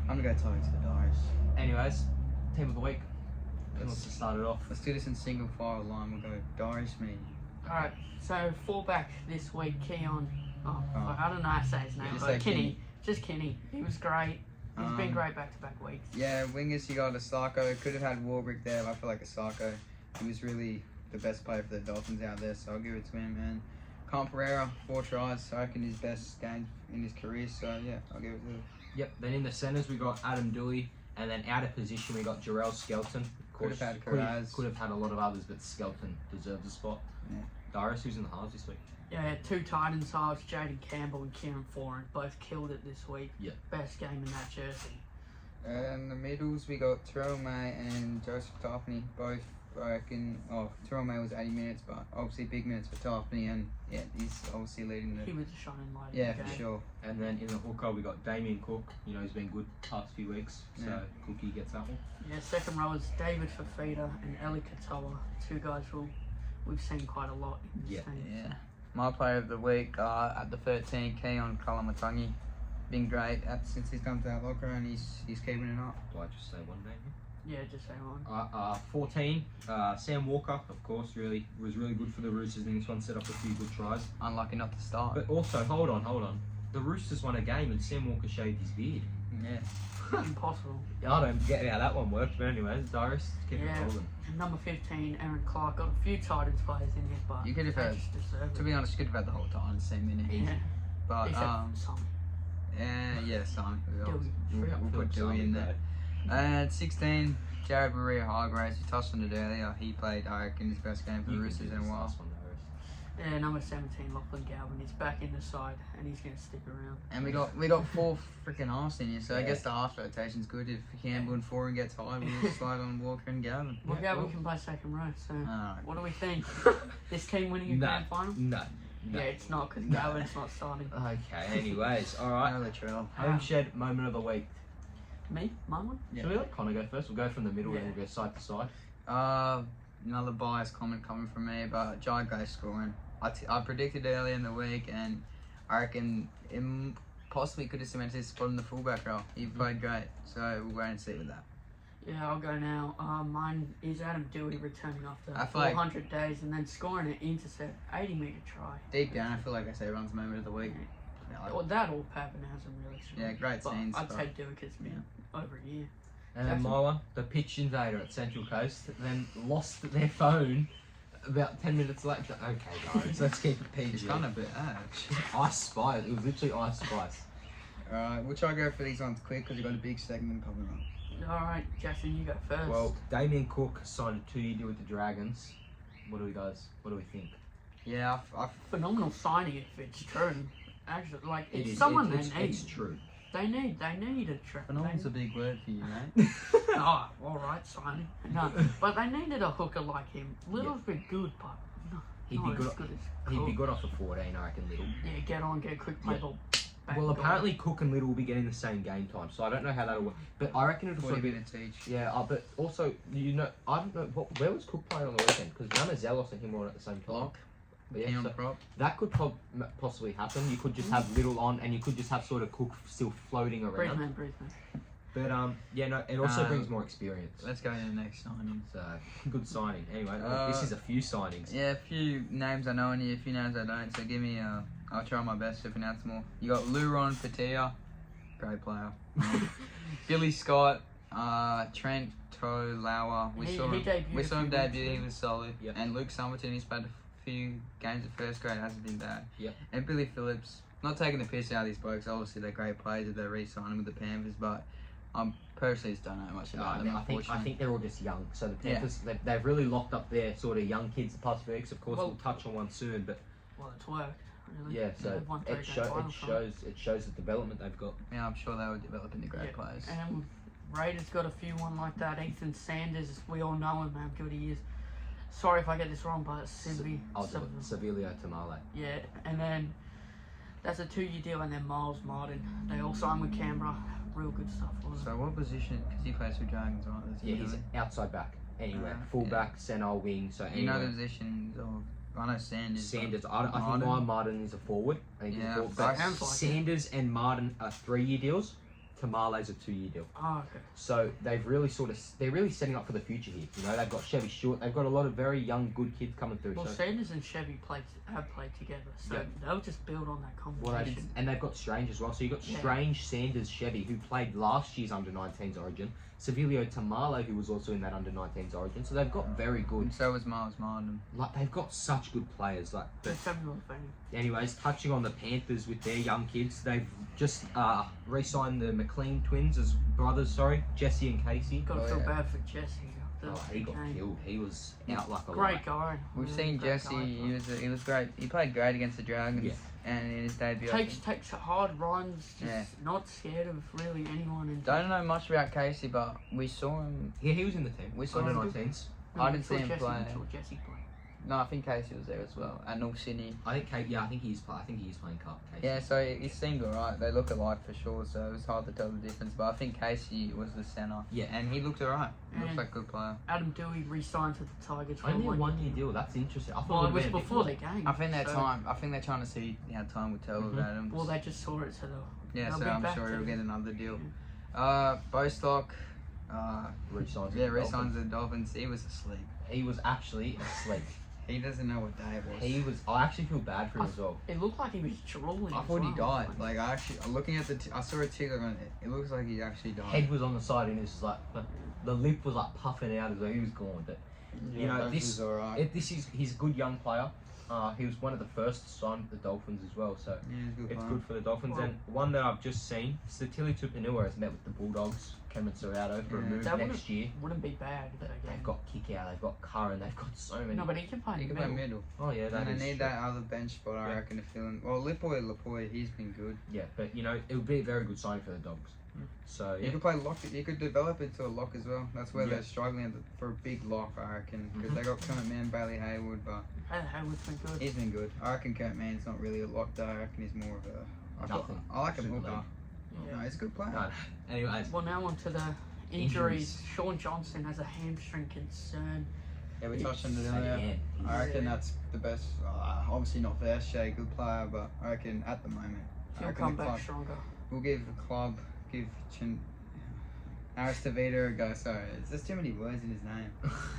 I'm gonna go Tigers for Darius. anyways, team of the week. Who wants to start it off? Let's do this in single file line. We'll go Darius, me. All right. So fullback this week, Keon. Oh, fuck, I don't know how to say his name, Just but say Kinney. Just Kinney. He was great. He's been great back-to-back weeks. Yeah, wingers, you got Asako. Could have had Warbrick there, but I feel like Asako, he was really the best player for the Dolphins out there, so I'll give it to him. And Con Pereira, 4 tries, so I reckon his best game in his career, so yeah, I'll give it to him. Yep. Then in the centres we got Adam Doueihi, and then out of position we got Jarrell Skelton. Of Could have course, had Karaz. could have had a lot of others, but Skelton deserves a spot. Yeah. Darius, who's in the halves this week? Yeah, 2 Titans halves, Jaden Campbell and Kieran Foran, both killed it this week. Yeah. Best game in that jersey. And the middles, we got Terrell May and Joseph Tarpany, both, I reckon, Terrell May was 80 minutes, but obviously big minutes for Tarpany, and yeah, he's obviously leading He the... was a shining light. Yeah, in the for game. sure. And then in the hooker we got Damien Cook. You know, he's been good past few weeks, so Yeah. Cookie gets that one. Yeah, second row is David Fafita and Eli Katoa. 2 guys we've seen quite a lot in this Yeah. team. Yeah. My player of the week at the 13, Keon Kalamatangi. Been great since he's come to our locker, and he's keeping it up. Do I just say one name here? Yeah, just say one. 14, Sam Walker, of course, was really good for the Roosters in this one, set up a few good tries. Unlucky not to start. But also, hold on. The Roosters won a game and Sam Walker shaved his beard. Yeah. Impossible. I don't get how that one worked, but anyways, Darius, keep it Yeah. rolling. And number 15, Aaron Clark. Got a few Titans players in here, but You could have they had- just deserve To it. be honest, you could have had the whole time, same minute. Yeah, But except some. yeah, Simon. Dewey. We'll put Dewey in there. And 16, Jared Maria Hargraves. You touched on it earlier. He played, I reckon, his best game for the Roosters in a while. Yeah, number 17, Lachlan Galvin. He's back in the side, and he's going to stick around. And we got 4 freaking halves in here, so I Yeah. guess the half rotation's good. If Campbell and Foran gets high, we'll slide on Walker and Gavin. Well, Yeah, Galvin well. can play second row, so Alright. what do we think? This team winning a No. grand final? No. Yeah, it's not, because Galvin's not starting. Okay, anyways, alright. Another trail. Homeshed moment of the week. Me? My one? Should we let Connor go first? We'll go from the middle Yeah. and we'll go side to side. Another biased comment coming from me, but Jai Gay scoring. I predicted earlier in the week, and I reckon him possibly could have cemented his spot in the fullback role. He played great, so we'll wait and see with that. Yeah, I'll go now. Mine is Adam Doueihi returning after I feel like- 400 days and then scoring an intercept, 80-metre try. Deep down, I feel like I say runs moment of the week. Yeah, Or that or Pappenhausen really strong. Yeah, great But scenes, I'd but- say Doueihi because it's been over a year. And then Jackson? my one, the pitch invader at Central Coast, then lost their phone about 10 minutes later. Okay, guys, let's keep it It's PG. kind of a bit Ice Spice. It was literally Ice Spice. Alright, we'll try to go for these ones quick because we've got a big segment coming up. Alright, Jackson, you go first. Well, Damien Cook signed a 2-year deal with the Dragons. What do we think? Yeah, I phenomenal signing if it's true. Actually, like, It it's is. someone It's they need. It's true. They need a trap. phenomenal's a big word for you, mate. Oh, alright, signing. No, but they needed a hooker like him. Little's been good, but He'd not be as good. good as He'd Cook. be good off the 14, I reckon. Little. Yeah, get on, get quick play Yeah. ball. Bang, Well, goal. apparently Cook and Little will be getting the same game time, so I don't know how that'll work. But I reckon it'll sort 40 of be. minutes each. Yeah, but also I don't know where was Cook playing on the weekend because Zelos and him were on at the same time. Block. But yeah, He on so prop. that could possibly happen. You could just have Little on, and you could just have sort of Cook still floating around. Breathe, man. But yeah, no, it also brings more experience. Let's go to the next signing. So good signing. Anyway, this is a few signings. Yeah, a few names I know and a few names I don't. So give me I'll try my best to pronounce them all. You got Luron Patea, great player. Billy Scott, Trent Tolauer. We He saw debuted him a few debut. weeks He was solid. Yep. And Luke Summerton, he's played a few games at first grade. Hasn't been bad. Yep. And Billy Phillips. Not taking the piss out of these blokes. Obviously, they're great players if they're re-signing with the Panthers, but personally just don't know much about them. I think they're all just young. So the Panthers, they've really locked up their sort of young kids the past few weeks. Of course, we'll touch on one soon, but Well, it's worked. Really. yeah, so They've won three it games finals, shows the development they've got. Yeah, I'm sure they will develop into great Yeah. players. And Raiders got a few one like that. Ethan Sanders, we all know him, how good he is. Sorry if I get this wrong, but I'll do it. Sevilio Tamale. Yeah, and then that's a 2-year deal, and then Miles Martin. They all signed with Canberra. Real good stuff. So what position? Because he plays for Dragons, right? That's Yeah, he's usually- outside back. Anywhere, Yeah. fullback, centre, wing. So You know the anywhere. positions of. I know Sanders. Sanders. I think Ryan Martin is a forward. I think he's a Yeah, forward. but But sounds like it. Sanders and Martin are 3-year deals. Tamale's a 2-year deal. Oh, okay. So they've really they're really setting up for the future here. You know, they've got Chevy Short. They've got a lot of very young, good kids coming through. Well, so Sanders and Chevy have played together, so Yeah. they'll just build on that well, combination. and they've got Strange as well. So you've got Yeah. Strange, Sanders, Chevy, who played last year's under-19s Origin. Sevilio Tamale, who was also in that under-19s Origin. So they've got very good. And so was Miles Martin. Like they've got such good players. Like, but They're Samuel Fanning. anyways, touching on the Panthers with their young kids, they've just re-signed the McLean twins as brothers. Sorry, Jesse and Casey. Got to Oh, feel yeah. bad for Jesse. Oh, he got killed. He was out like a Great light. guy. We've Really seen great Jesse. guy, He was great. He played great against the Dragons. Yeah. And in his debut. I think. takes hard runs, just Yeah. not scared of really anyone. And Don't know much about Casey, but we saw him. Yeah, he was in the team. We saw under him. 19s. I didn't see him Jesse, play. until Jesse played. No, I think Casey was there as well. And North Sydney. I think he's playing cup. Casey. Yeah, so he seemed alright. They look alike for sure, so it was hard to tell the difference. But I think Casey was the centre. Yeah. And he looked alright. Looks And like a good player. Adam Dewey re-signed for the Tigers for Only a 1 1-year deal. That's interesting. I thought Well, it was would've been a bit before more. the game. I think that so- time. I think they're trying to see how time would tell with Adams. Well, they just saw it, so yeah, they'll so be I'm back sure to he'll it. get another deal. Bostock. Re-signs with Yeah, the re-signs Dolphins. the Dolphins. He was asleep. He was actually asleep. He doesn't know what day it was. He was. I actually feel bad for him as well. It looked like he was drooling. I as thought he well. died. Like I'm looking at I saw a ticker on it. It looks like he actually died. Head was on the side and it was like the lip was like puffing out as though he was gone. But you know, this is alright. he's a good young player. He was one of the first signed with the Dolphins as well, so Yeah, he's a good it's player. good for the Dolphins. Well- And one that I've just seen, Satili Tupanua has met with the Bulldogs, Cameron Serrato, for a Yeah. move That next year. Wouldn't be bad if they They've gave. got kick out, they've got Curran, they've got so many. No, but he can play. He can play middle. Oh yeah, that And is they need true. that other bench spot, I Yeah. reckon, to fill in. Well, Lapoy, he's been good. Yeah, but you know, it would be a very good sign for the Dogs. So He yeah, could play lock. He could develop into a lock as well. That's where Yeah. they're struggling for a big lock, I reckon. Because they got Kurt Mann, Bailey Haywood, but Haywood's been good. he's been good. I reckon Kurt Mann's not really a lock though. I reckon he's more of a. Nothing. I like him Super hooker. Yeah. No, he's a good player. no. Anyways, Well, now on to the injuries. Sean Johnson has a hamstring concern. Yeah, we touched on it say earlier. again. I reckon Yeah. that's the best. Obviously not for SJ, good player, but I reckon at the moment, I He'll reckon come the back club stronger. will give the club, give Aristavita a go. Sorry, there's too many words in his name.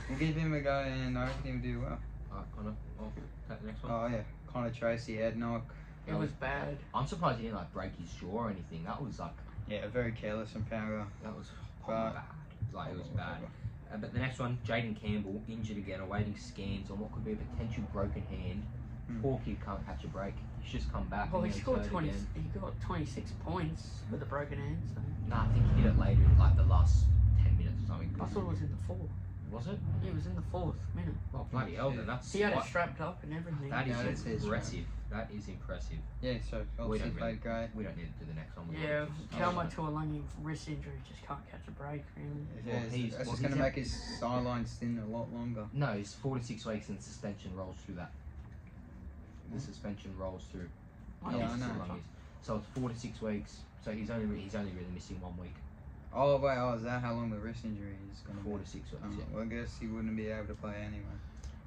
We'll give him a go, and I reckon he'll do well. Alright, Connor, I'll take the next one. Oh yeah, Connor Tracy, head knock. It was bad. I'm surprised he didn't like break his jaw or anything. That was like Yeah, very careless from Power. that was But- bad. Like it was bad. But the next one, Jaden Campbell, injured again, awaiting scans on what could be a potential broken hand. Poor kid can't catch a break. He's just come back. Well, and he he's scored hurt 20. again. He got 26 points with a broken hand. So. Nah, I think he did it later, like the last something. I thought it was in the fourth. Was it? He was in the 4th minute. Oh, bloody hell, then that's... He had it quite- strapped up and everything. That Yeah, is that's impressive. That is impressive. Yeah, so obviously don't played great. We don't need to do the next one. Yeah, Oh, Kelma Tuolangi wrist injury just can't catch a break, really. Yeah, it's just going to make his sideline stint a lot longer. No, it's 4 to 6 weeks and suspension rolls through that. The suspension rolls through. Yeah, I know. So it's 4 to 6 weeks. So he's only really missing 1 week. Oh, wait, is that how long the wrist injury is going to be? 4 to 6 weeks. Yeah. Well, I guess he wouldn't be able to play anyway.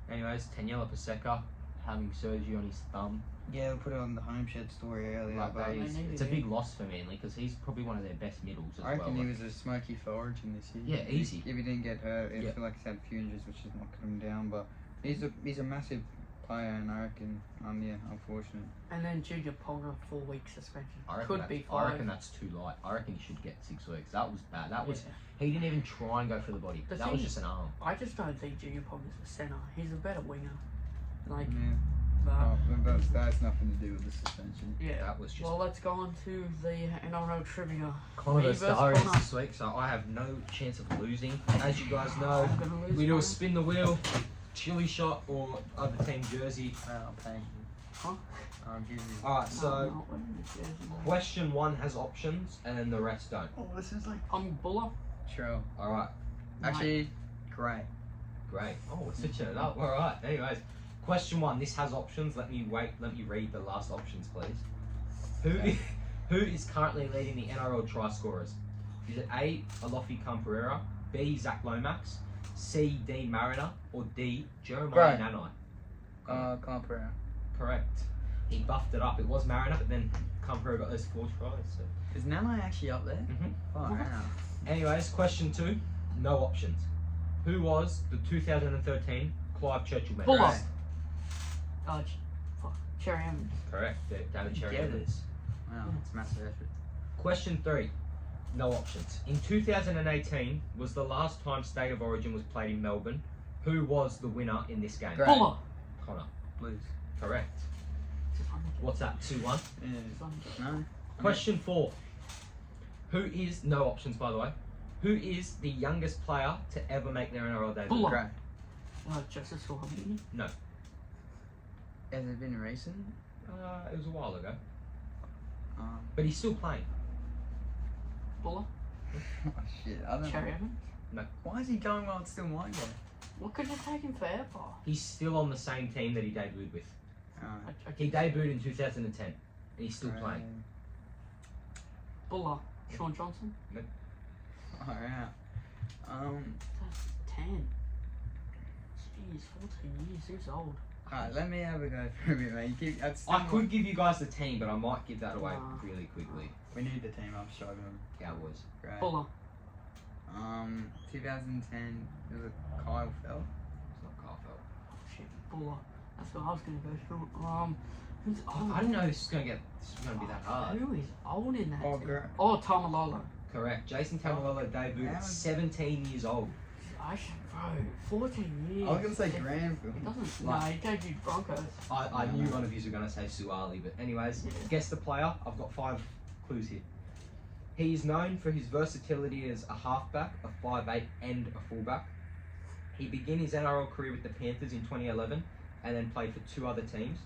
Anyways, Daniela Paseka having surgery on his thumb. Yeah, we put it on the HOMESHED story earlier. Like but that is, it's a big loss for Manly because he's probably one of their best middles as I reckon well. he was a smoky for Origin this year. Yeah, easy. If he didn't get hurt, I Yeah. feel like he's had a few injuries, which is knocking him down. But he's a massive player, and I reckon, yeah, unfortunate. And then Junior Ponga, 4-week suspension. I reckon, Could be I 5. reckon that's too light. I reckon he should get 6 weeks. That was bad. That was Yeah. he didn't even try and go for the body. The That thing was is- just an arm. I just don't think Junior Ponga's a centre. He's a better winger. Like, Yeah. but, But that has nothing to do with the suspension. yeah. That was just Well, let's go on to the NRL Trivia. Connor Me versus versus Darius Connor. this week, so I have no chance of losing. As you guys know, I'm gonna lose we do a mine. spin the wheel, chili shot, or other team jersey. Well, thank you. Huh? I'll give you. Alright, No, so no, what is it? question 1 has options, and then the rest don't. Oh, this is like. I'm Buller. True. Alright, Actually, great. great. Oh, we're switching it up. Alright, anyways. Question 1, this has options. Let me read the last options, please. Who is currently leading the NRL try scorers? Is it A, Alofi Camperera, B, Zach Lomax, C, D, Mariner, or D, Jeremiah Right. Nanai? Camperera. Correct. He buffed it up. It was Mariner, but then Camperera got those 4 tries. So. Is Nanai actually up there? Mhm. Far out. Anyways, question 2, no options. Who was the 2013 Clive Churchill man? Buller. Right. Cherry Evans. Correct. David Cherry Get it. Evans. Wow, it's massive effort. Question 3, no options. In 2018 was the last time State of Origin was played in Melbourne. Who was the winner in this game? Great. Buller. Connor. Blues. Correct. Just on the- What's that? 2-1. Yeah. just on the- No. Question 4. Who is, no options by the way, who is the youngest player to ever make their NRL debut? Buller. Great. Justice for Hamini. Has it been recent? It was a while ago. But he's still playing. Buller. Oh shit, I don't Cherry know. Evans. Why is he going while it's still mine there? What could it take him forever? He's still on the same team that he debuted with. Alright. He debuted in 2010 and he's still playing. Buller. Sean Johnson. Alright. That's 10. Jeez, 14 years. Who's old? Alright, let me have a go for a bit, mate. I could give you guys the team, but I might give that away Nah. really quickly. We need the team, I'm struggling. Cowboys. Great. Buller. 2010, was it Kyle Fell? It's not Carl Felt. Shit. Buller. That's what I was gonna go through. Who's old? I didn't know this was gonna be that hard. Who is old in that Oh, team? great. Oh, Tamalolo. Correct. Jason Tamalolo debuted at 17 years old. I should, bro. 14 years. I was gonna say Granville. He doesn't. Like- No, he debuted Broncos. I knew one of you were gonna say Suali, but anyways, Yeah. guess the player. I've got 5 clues here. He is known for his versatility as a halfback, a 5'8", and a fullback. He began his NRL career with the Panthers in 2011 and then played for 2 other teams.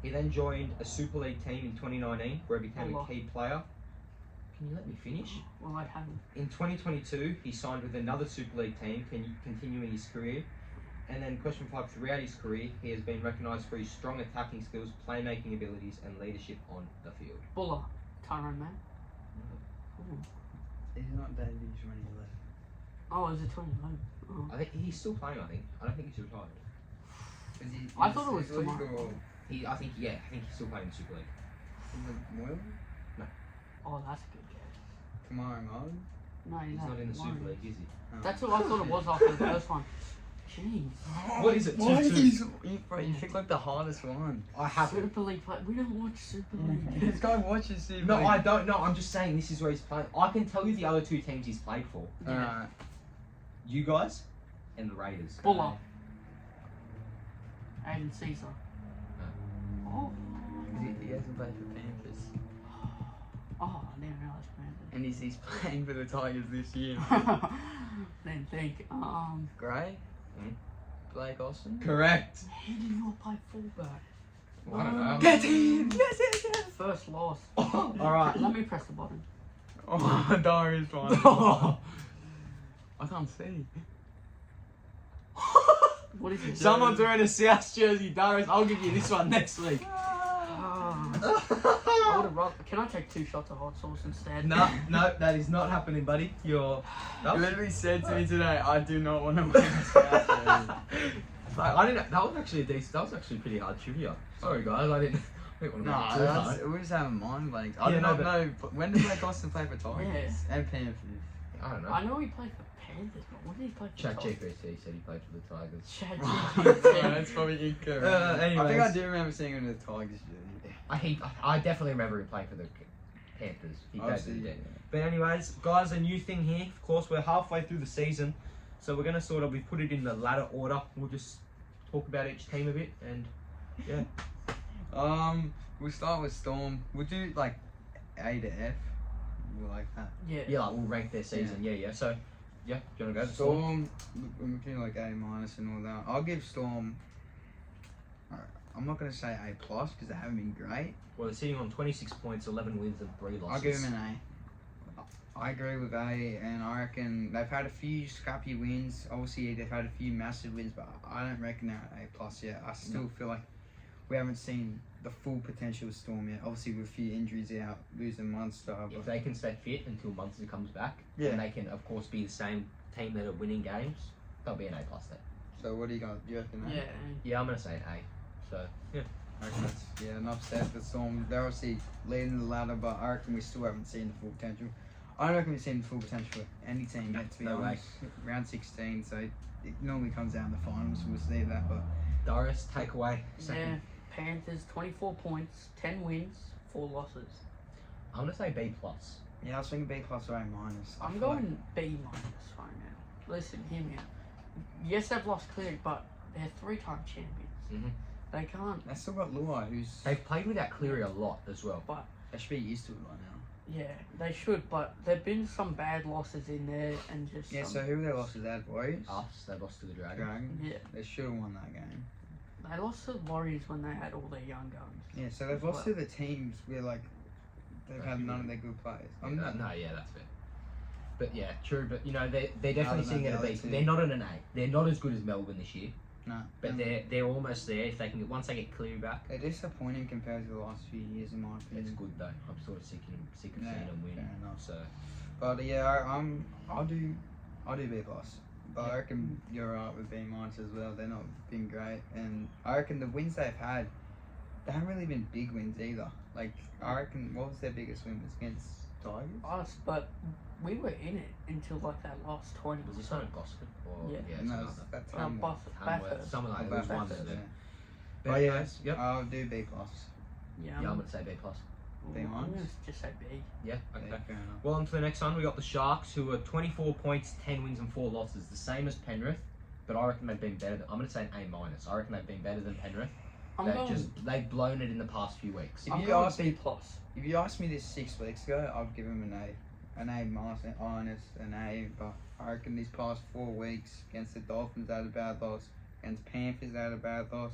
He then joined a Super League team in 2019 where he became a key player. Can you let me finish? Well, I haven't. In 2022, he signed with another Super League team, continuing his career. And then question 5, throughout his career, he has been recognised for his strong attacking skills, playmaking abilities and leadership on the field. Buller. Tyrone Man. Ooh. He's not debuted when he left. Oh, is it 2011? Oh. I think he's still playing, I think. I don't think he's retired. Is he, I thought it was Super League tomorrow. or I think he's still playing in Super League. is it Will? Oh, that's a good guess. Tomorrow Martin? No, He's not in the Super League, is he? Oh. That's what I thought it was after the first one. Jeez. What is it, Why 2-2? you picked like the hardest one. I haven't. Super League play. We don't watch Super League. This guy watches Super No, League. I don't know. I'm just saying this is where he's playing. I can tell you the other 2 teams he's played for. Alright. You guys and the Raiders. Buller. Aiden Caesar. Oh. He hasn't played for Panthers. Oh, I didn't realise Panthers. And he's playing for the Tigers this year. didn't think. Gray? Hmm? Blake Austin? Correct. He did not play fullback. I don't know. Get in! Yes! First loss. All right. Let me press the button. Oh, Darius one. I can't see. What is it? Someone's wearing a South jersey, Darius. I'll give you this one next week. I would have rather. Can I take 2 shots of hot sauce instead? No, that is not happening, buddy. You're. You literally said to me today, I do not want to wear a South jersey. Like, I didn't. That was actually a decent. That was actually pretty hard trivia. Sorry, guys. I didn't want to No, make it too hard. we just having mind blanks. I Yeah, do no, not but- know. When did Blake Austin play for Tigers? And Panthers? I don't know. I know he played for Panthers, but when did he play for Chat Tigers? GPT said he played for the Tigers. Chat That's probably incorrect. I think anyways. I do remember seeing him in the Tigers jersey. I definitely remember him playing for the Panthers. He played for Obviously, the yeah. But anyways, guys, a new thing here. Of course, we're halfway through the season, so we're gonna we put it in the ladder order. We'll just talk about each team a bit, and yeah. We'll start with Storm. We'll do like A to F. We'll like that. Yeah. Yeah, like we'll rank their season. Yeah. So, yeah, do you wanna go? Storm, we're doing like A minus and all that. I'll give Storm. I'm not gonna say A plus because they haven't been great. Well, they're sitting on 26 points, 11 wins, and 3 losses. I'll give them an A. I agree with A, and I reckon they've had a few scrappy wins. Obviously, they've had a few massive wins, but I don't reckon they're at A plus yet. I still feel like we haven't seen the full potential of Storm yet. Obviously, with a few injuries out, losing Munster. If they can stay fit until Munster comes back, Yeah. and they can, of course, be the same team that are winning games, they'll be an A plus then. So what do you got? Do you reckon A? Yeah. Yeah, I'm gonna say an A. So yeah. I reckon that's, enough said for Storm. They're obviously leading the ladder, but I reckon we still haven't seen the full potential. I don't reckon we've seen the full potential for any team yet, to be No way. honest. Round 16, so it normally comes down to the finals, we'll see that, but Darius, take away. Yeah. Second. Panthers, 24 points, 10 wins, 4 losses. I'm gonna say B plus. yeah, I was thinking B plus or A minus. I I'm feel going B minus right now. Listen, hear me out. Yes, they've lost clearly, but they're 3-time champions. Mhm. They can't. They still got Luai, who's They've played without Cleary a lot as well. But they should be used to it by now. yeah, they should. But there've been some bad losses in there, and just Yeah, some, so who they lost to that? Warriors? Us, they lost to the Dragons. Dragons? yeah, They should have won that game. they lost to the Warriors when they had all their young guns. Yeah, so they've lost to the teams where like they've had none of their good players. Yeah, that's fair. But yeah, true. But you know, they're Other definitely than sitting at a the B. other two. They're not at an A. They're not as good as Melbourne this year. No. But they're almost there. If they can once they get Cleary back, They're disappointing compared to the last few years, in my it's opinion. good though. I'm sort of sick of seeing Yeah, them win. fair enough. So But yeah, I'll do B plus. But I reckon you're right with B minus as well. They're not been great, and I reckon the wins they've had, they haven't really been big wins either. Like I reckon, what was their biggest win? Was against Tigers. Us, but we were in it until like that last 20. was this on Gosford or Yeah. And it's that was another. that No, time. Bathurst. Something like Oh, that. It was one Bathurst, of them. yeah. But But anyways, yep. I'll do B plus. Yeah, Yeah, I'm gonna say B plus. B I'm minus? gonna just say B. Yeah. Okay. Yeah, fair enough. Well, on to the next one. We got the Sharks, who are 24 points, 10 wins, and 4 losses, the same as Penrith. But I reckon they've been better. I'm going to say an A minus. I reckon they've been better than Penrith. They've blown it in the past few weeks. If I'm you going ask B me, plus. if you asked me this 6 weeks ago, I'd give him an A minus, an A. But I reckon these past 4 weeks against the Dolphins, they had a bad loss. Against Panthers, they had a bad loss.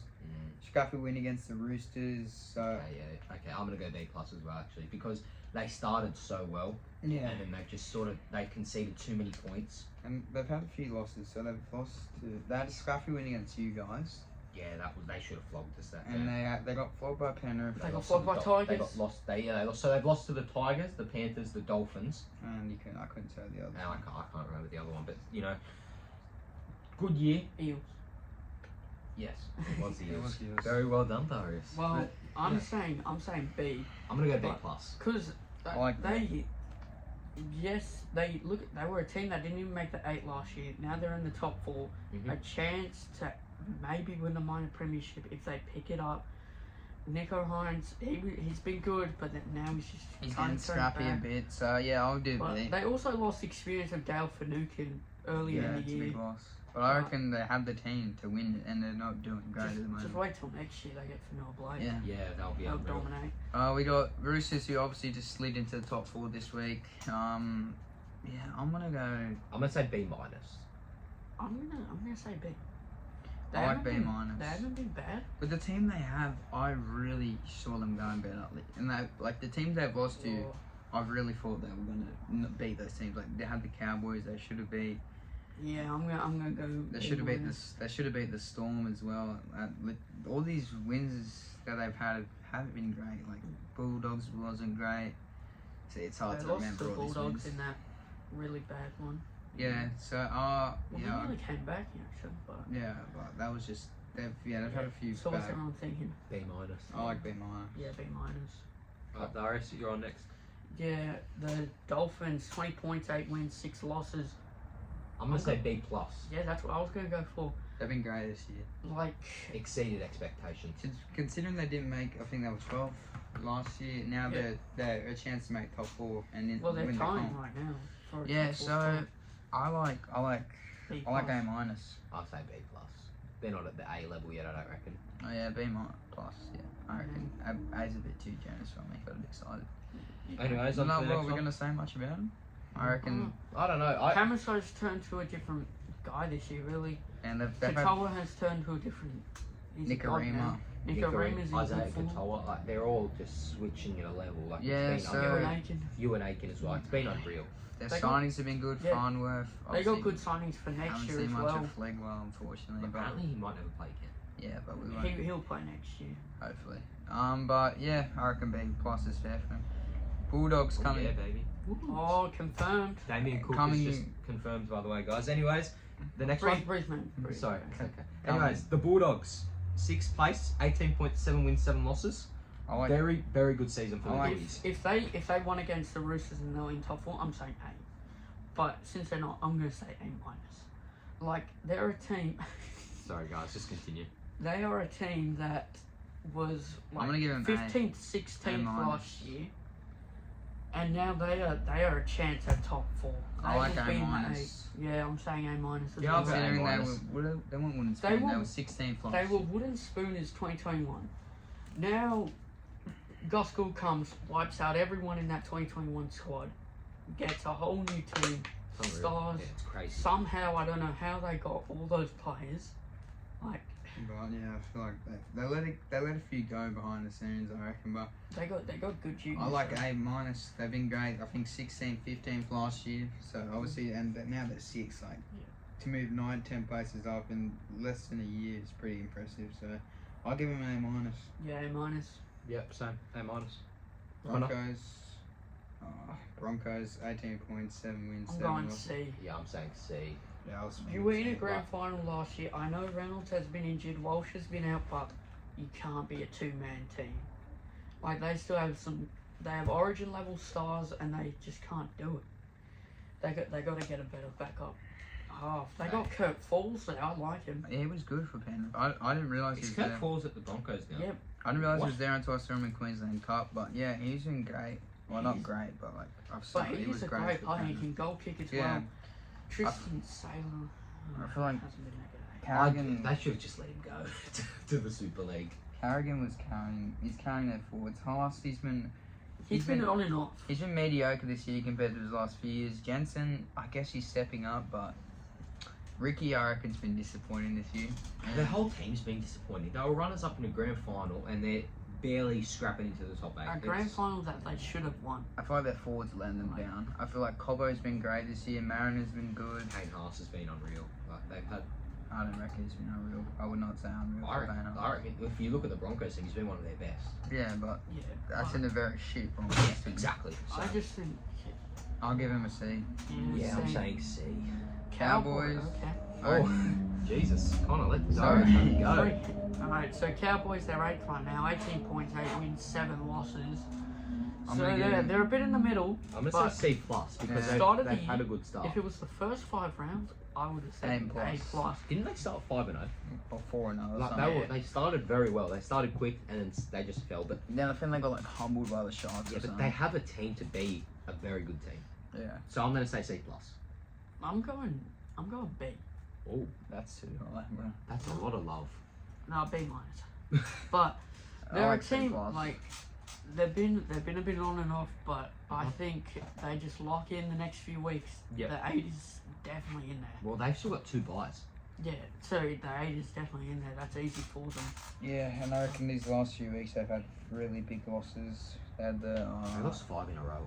Scrappy win against the Roosters. So Okay, I'm going to go B plus as well, actually, because they started so well, yeah, and then they've just they conceded too many points. and they've had a few losses. So they've lost to. They had a scrappy win against you guys, Yeah, they should have flogged us that and day. they got flogged by Penrith, They got lost flogged to the by They Tigers. got lost. They lost. So they've lost to the Tigers, the Panthers, the Dolphins. and I couldn't tell the other. Now I can't remember the other one, but you know, good year. Eels. Yes, it was the It was Eels. the Eels. Very well done, Darius. Well, But, I'm yeah. saying B. I'm gonna go B but- plus. Because I like they they were a team that didn't even make the 8 last year. Now they're in the top 4. Mhm. A chance to maybe win the minor premiership if they pick it up. Nico Hines, he's been good, but now He's trying getting to turn scrappy a back. bit. So yeah, I'll do But B. they also lost experience of Dale Finucane earlier Yeah, in it's the a year. big loss. But I reckon they have the team to win it, and they're not doing great at the moment. Just wait till next year they get Fanua Blake. Yeah. Yeah, that'll be They'll unreal. dominate. We got Roosters, who obviously just slid into the top 4 this week. Yeah, I'm gonna go. I'm gonna say B minus. I'm gonna say B. I like B minus. They haven't been bad. But the team they have, I really saw them going better. And they, like the teams they've lost to, I really thought they were gonna beat those teams. Like they had the Cowboys, they should have beat. Yeah, I'm gonna go. They should have beat this. They should have beat the Storm as well. All these wins that they've had haven't been great. Like Bulldogs wasn't great. See, it's hard to remember the all these Bulldogs wins. in that really bad one. Yeah. So Well, yeah. they really came back actually, but. Yeah, but that was just they've had a few. So what's bad. everyone thinking? B minus. I like B minus. Yeah, B minus. Alright, Darius, you're on next. Yeah, the Dolphins, 20 points, 8 wins, 6 losses. I'm gonna say B plus. Yeah, that's what I was gonna go for. They've been great this year. Like, Exceeded expectations. Considering they didn't make, I think they were 12 last year. Now they're a chance to make top 4 and then well, they're win the tying comp. right now. For a Yeah, top 4 so spot. I like B A plus. minus. I'll say B plus. They're not at the A level yet, I don't reckon. Oh yeah, B minus plus. Yeah, I reckon A's a bit too generous for me. Got a bit excited. Anyways, Not on to the what next we're one. gonna say much about him. I reckon, I don't know. Hamaso's turned to a different guy this year, really. and they've had Katoa has turned to a different. He's a god Nicarima. now. Nicarima's in Isaiah good form. Katoa, like they're all just switching at a level. Like Yeah, it's been so- unreal. Ewan Aiken. You and Aiken as well. It's been unreal. Their They got- signings have been good. yeah. Farnworth. They got obviously, good signings for next Haven't year seen as much well. of Flegwell, unfortunately, but Apparently, he might never play again. yeah, but we won't. He'll play next year. Hopefully. But yeah, I reckon B plus is fair for him. Bulldogs coming. Yeah, baby. Oh, confirmed. Damien Cook Coming- is just confirmed, by the way, guys. Anyways, the next Brisbane. one. Brisbane. Sorry, it's okay. Coming. Anyways, the Bulldogs, 6th place, 18.7 wins, 7 losses. I like. Very, very good season for the I like- Doggies. If they won against the Roosters and they're in top 4, I'm saying A. But since they're not, I'm gonna say A minus. Like they're a team. Sorry, guys, just continue. They are a team that was I'm gonna like give them 15th, A 16th minus. last year, and now they are a chance at top 4. They I like have A been minus. Yeah, I'm saying A minus. As Yeah, well. I'll say Considering they minus. they weren't winning They spoon. were- They were 16th last. They were wooden spooners 2021. Now, Gospel comes, wipes out everyone in that 2021 squad, gets a whole new team. It's unreal. Stars. Yeah, it's crazy. Somehow, I don't know how they got all those players. Like, But yeah, I feel like they let a few go behind the scenes. I reckon, but they got good juniors. I like A minus. They've been great. I think 16th, 15th last year. So obviously, and now they're 6. Like to move 9, 10 places up in less than a year is pretty impressive. So I'll give them A minus. Yeah, A minus. Yep, same. A minus. Broncos 18 points, 7 wins, I'm 7 going losses. C. Yeah, I'm saying C. Yeah, I was You were in a grand final last year. I know Reynolds has been injured, Walsh has been out, but you can't be a 2-man team. Like they still have they have origin level stars, and they just can't do it. They got to get a better backup half. They got Kurt Falls there. I like him. Yeah, he was good for Penrith. I didn't realise he Is was Kurt there. Falls at the Broncos now? Yeah, I didn't realise he What? was there until I saw him in Queensland Cup. But yeah, he's been great. Well, not great, but like I've seen but he he's was a great. great for player. He Penrith. can goal kick as Yeah. well. Tristan Sailor. I feel like hasn't been that good. Carrigan. They should have just let him go to the Super League. Carrigan was carrying. He's carrying their forwards. Haas, he's been On and off. He's been mediocre this year compared to his last few years. Jensen, I guess he's stepping up, but Ricky, I reckon's been disappointing this year. The whole team's been disappointing. They were runners up in a grand final and they're barely scrapping into the top 8. A grand final that they should have won. I feel like their forwards are letting them down. I feel like Cobbo's been great this year. Mariner's been good. Kane Haas has been unreal. Like they've had. I don't reckon he's been unreal. I would not say unreal. I for reckon, Banner. I reckon if you look at the Broncos team, he's been one of their best. Yeah, but Yeah. that's but in a very shit Broncos team. Exactly. So, I just think. I'll give him a C. yeah, I'm saying C. Cowboys. Okay. Oh, Jesus. Connor, let Sorry. go. Alright, so Cowboys, they're 8th right now. 18 points, 8 wins, 7 losses. I'm So gonna give they're a bit in the middle. I'm going to But say C plus because Yeah. Started they've the had a year- good start. If it was the first 5 rounds, I would have said A plus. A plus. Didn't they start 5-0? Or 4-0. Like they started very well. They started quick and then they just fell. But Then I think they got like humbled by the Sharks yeah, or but something. they have a team to be a very good team. Yeah, So I'm going to say C plus. I'm going B. Oh, that's too high, bro. that's a lot of love. No, B minus. But I they're like a C team plus. like they've been a bit on and off, but I think they just lock in the next few weeks. Yep. The 8 is definitely in there. Well, they've still got 2 buys. Yeah, so the 8 is definitely in there. That's easy for them. Yeah, and I reckon these last few weeks they've had really big losses. They had the They lost 5 in a row.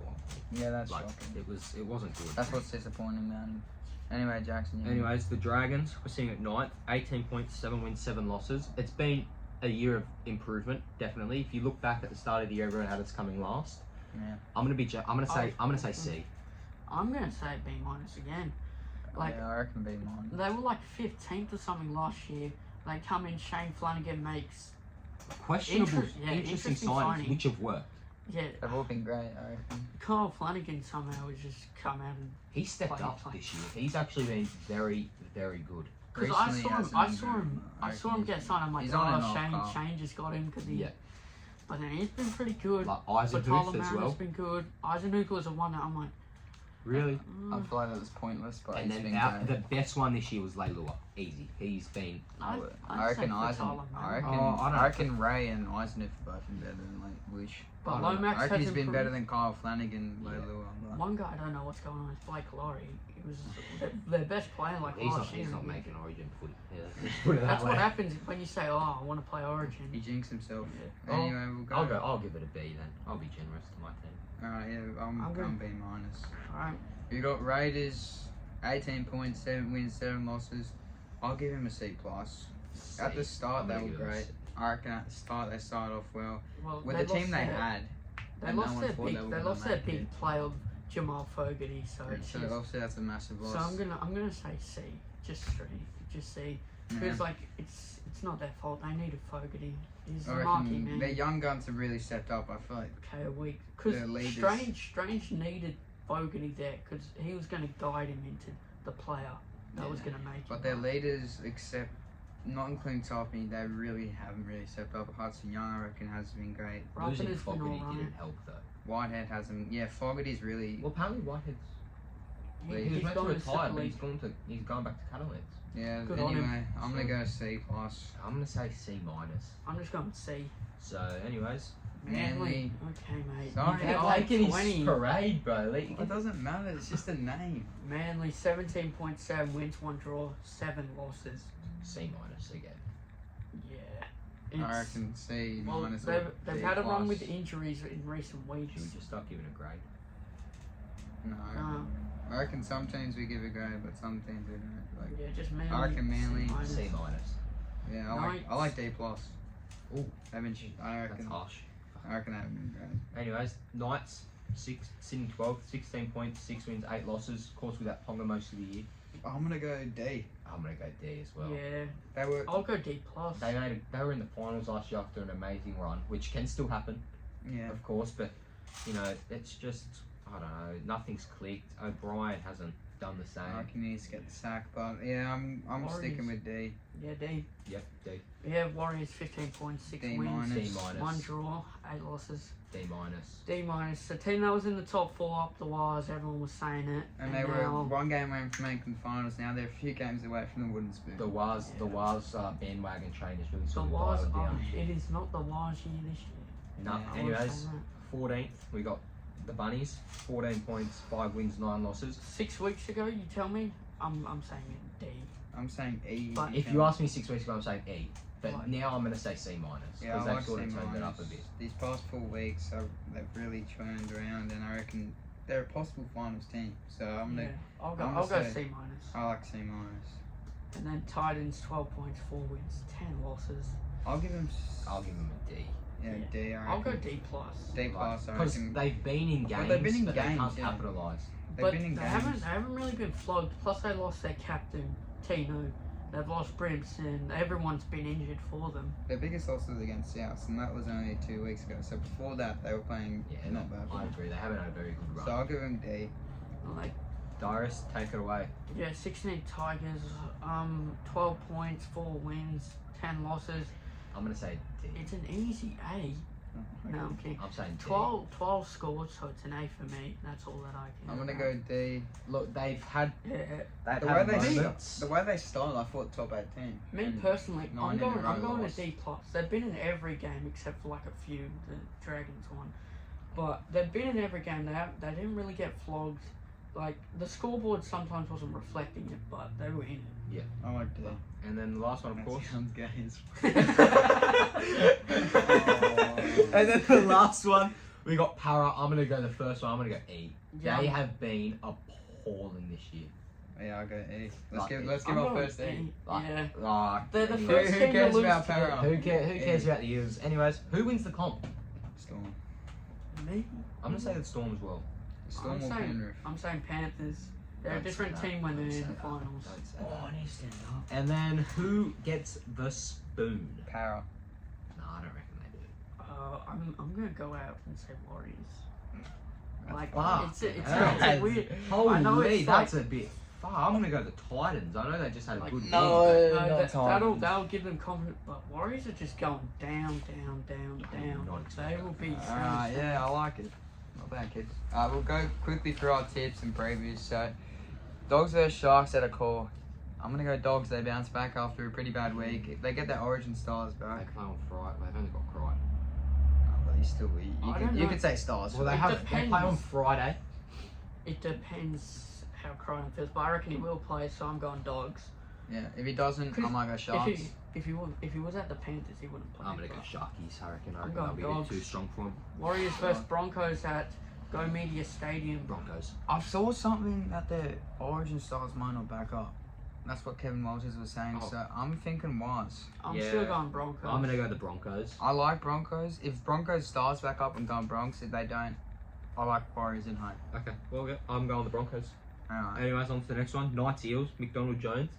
yeah, that's Like shocking. it wasn't good. That's what's disappointing, man. Anyway, Jackson. Anyways, the Dragons, we're sitting at 9th, 18 points, 7 wins, 7 losses. It's been a year of improvement, definitely. If you look back at the start of the year, everyone had us coming last. Yeah. I'm gonna say C. I'm gonna say B minus again. Like yeah, I reckon B minus. they were like 15th or something last year. They come in. Shane Flanagan makes Questionable, yeah, interesting interesting signings, signing. which have worked. yeah. They've all been great, I reckon. Kyle Flanagan somehow has just come out and He stepped Play- up play. this year. He's actually been very, very good. because Recently he hasn't been good. I saw him get signed. I'm like, He's on and oh, off, Shane just got him because he. Yeah. But then he's been pretty good. Like Isaac Booth Batala as Mariner's well. been good. Eisenhower was the one that I'm like, Really? I feel like that was pointless, but And he's then been great. the best one this year was Leilua. Easy. He's been. I I'd say reckon Eisen. Batala I Mariner. reckon. Oh, I don't I reckon Ray and Eisenhower have both been better than like Wish. But I don't know. Lomax I reckon has he's been improved. better than Kyle Flanagan. Yeah. One guy I don't know what's going on is Blake Laurie. He was their best player like last year. He's not making Origin footy. Yeah, let's put it that That's way. what happens when you say, "Oh, I want to play He Origin." jinxed himself. Yeah. Anyway, we'll go. I'll give it a B then. I'll be generous to my team. Alright, yeah, I'm I'm going good. B minus. Alright, You got Raiders, 18 points, 7 wins, 7 losses. I'll give him a C plus. At the start, I'm they gonna were give it a great. C. I reckon at the start they started off well. well, With they the team lost they their- had, They and no lost one their thought big. they were They gonna lost their make big it. play of Jamal Fogarty. So it's So just, obviously that's a massive loss. so I'm gonna say C, just straight, just C, because like it's not their fault. They needed Fogarty. He's I the marquee reckon man. their young guns have really stepped up. I feel like Okay, a week because their leaders- Strange needed Fogarty there because he was going to guide him into the player that was Yeah. going to make. But him. their leaders, except not including Toppy, they really haven't really stepped up. Hudson Young, I reckon, has been great. Robin Losing has been Fogarty alright. didn't help though. Whitehead hasn't. Yeah, Fogarty's really. Well, apparently Whitehead's. He was He's meant to going to retire, Super but League. he's going back to Catalans. Yeah. Good on him. Anyway, I'm gonna go C plus. I'm gonna say C minus. I'm just going C. So, anyways, Manly. Okay, mate. Sorry, You've had I'm like taking 20. his parade, bro. It doesn't matter. It's just a name. Manly 17.7 wins, 1 draw, 7 losses. C minus again. Yeah. I It's, reckon C well, minus. they've or they've D had a run plus. with injuries in recent weeks. Should we just start giving a grade? No. I reckon some teams we give a grade, but some teams we don't. Like, Yeah, just Manly. I reckon Manly. C minus. C minus. yeah, I like D plus. Ooh, I mean, I that's reckon. harsh. I reckon that would be great. Anyways, Knights, sitting 12th, 16 points, 6 wins, 8 losses. Of course, with that Ponga most of the year. I'm gonna go D. I'm gonna go D as well. Yeah, They were. I'll go D plus. They were in the finals last year after an amazing run, which can still happen, Yeah. of course, but you know, it's just I don't know, nothing's clicked. O'Brien hasn't done the same. I reckon he needs to get the sack, but yeah, I'm Warriors. sticking with D. Yeah, D. Yep, D, Yeah, Warriors 15 points, 6 D wins, minus. D minus, 1 draw, 8 losses. D minus. D minus. The team that was in the top 4 up the wires, everyone was saying it. And they were now, one game away from making the finals. Now they're a few games away from the wooden spoon. The WAHS bandwagon train is really the sort of wires, dialed down. it is not the wires year this year. No, Yeah. I wanna anyways, say that. 14th, we got the Bunnies, 14 points, 5 wins, 9 losses. 6 weeks ago, you tell me, I'm saying it D. I'm saying E. But If you asked me 6 weeks ago, I'm saying E. But Right. now I'm going to say C minus. yeah, Because I they've like sort C of turned it up a minus. bit. These past 4 weeks, they've really turned around, and I reckon they're a possible finals team. So I'm Yeah, gonna. I'll go. I'm I'll gonna go say- C minus. I like C minus. And then Titans 12 points, 4 wins, 10 losses. I'll give him. I'll give them a D. Yeah, Yeah. D. I I'll go reckon. D plus. D plus. I Because reckon. they've been in games, they've been in but games, they can't yeah. capitalise. They've But been in they games. haven't really been flogged. Plus, they lost their captain, Tino. They've lost Brimson. Everyone's been injured for them. Their biggest loss was against South, and that was only 2 weeks ago. So before that, they were playing Yeah, not bad. I agree. They haven't had a very good run. So I'll give them D. Like, Dyrus, take it away. yeah, 16 Tigers, 12 points, 4 wins, 10 losses. I'm going to say D. It's an easy A. No, I'm kidding. I'm saying D. 12 scored, so it's an A for me. That's all that I can. I'm gonna go D. Look, they've had Yeah. they've The had way they moments. the way they started, I thought top 18. Me And personally, 9 I'm in a going. row I'm going loss. to D plus. They've been in every game except for like a few. The Dragons one, but they've been in every game. They didn't really get flogged. like the scoreboard sometimes wasn't reflecting it, but they were in I like that. And then the last one, of course. Sounds gay as it. And then the last one, we got Para. I'm gonna go the first one. I'm gonna go E. Yeah. They have been appalling this year. Yeah, I'll go E. Like Let's give I'm our going first E. E. Like, Yeah. They're the E. first Who team to cares lose about to Para? Who cares about the Eels? Anyways, who wins the comp? Storm. Me? I'm gonna say the Storm as well. Storm I'm or saying, Penrith? I'm saying Panthers. They're a Don't say different that. team when they're Don't in say the that. finals. Don't say Oh, that. I need to stand up. And then who gets the spoon? Para. Nah, I don't reckon they do. I'm gonna go out and say Warriors. Like Fuck. it's a Hell. weird. Holy, know it's that's like- a bit. Fuck, I'm gonna go the Titans. I know they just had a Like, good no. win, That'll give them confidence. But Warriors are just going down. Not They will be. Alright, yeah, I like it. Not bad, kids. We'll go quickly through our tips and previews. So, Dogs vs Sharks at a core. I'm gonna go Dogs. They bounce back after a pretty bad week. If they get their origin stars They back, play on Friday. They've only got Crichton. but you still I don't you know. could say stars. Well, It they depends. play on Friday. It depends how Crichton feels, but I reckon he will play. So I'm going Dogs. Yeah, if he doesn't, I might go Sharks. If he was at the Panthers, he wouldn't play. I'm gonna go but Sharkies. I reckon. I I'm reckon they'll be a going bit too Dogs. strong for them. Warriors versus Broncos at Go Media Stadium. Broncos. I saw something that the origin stars might not back up. That's what Kevin Walters was saying. Oh. So I'm thinking WAHS. I'm Yeah. still going Broncos. I'm gonna go the Broncos. I like Broncos. If Broncos stars back up, I'm going Bronx. If they don't, I like Warriors in home. Okay, well, I'm going the Broncos. Alright. Anyways, on to the next one. Knights Eels. McDonald Jones.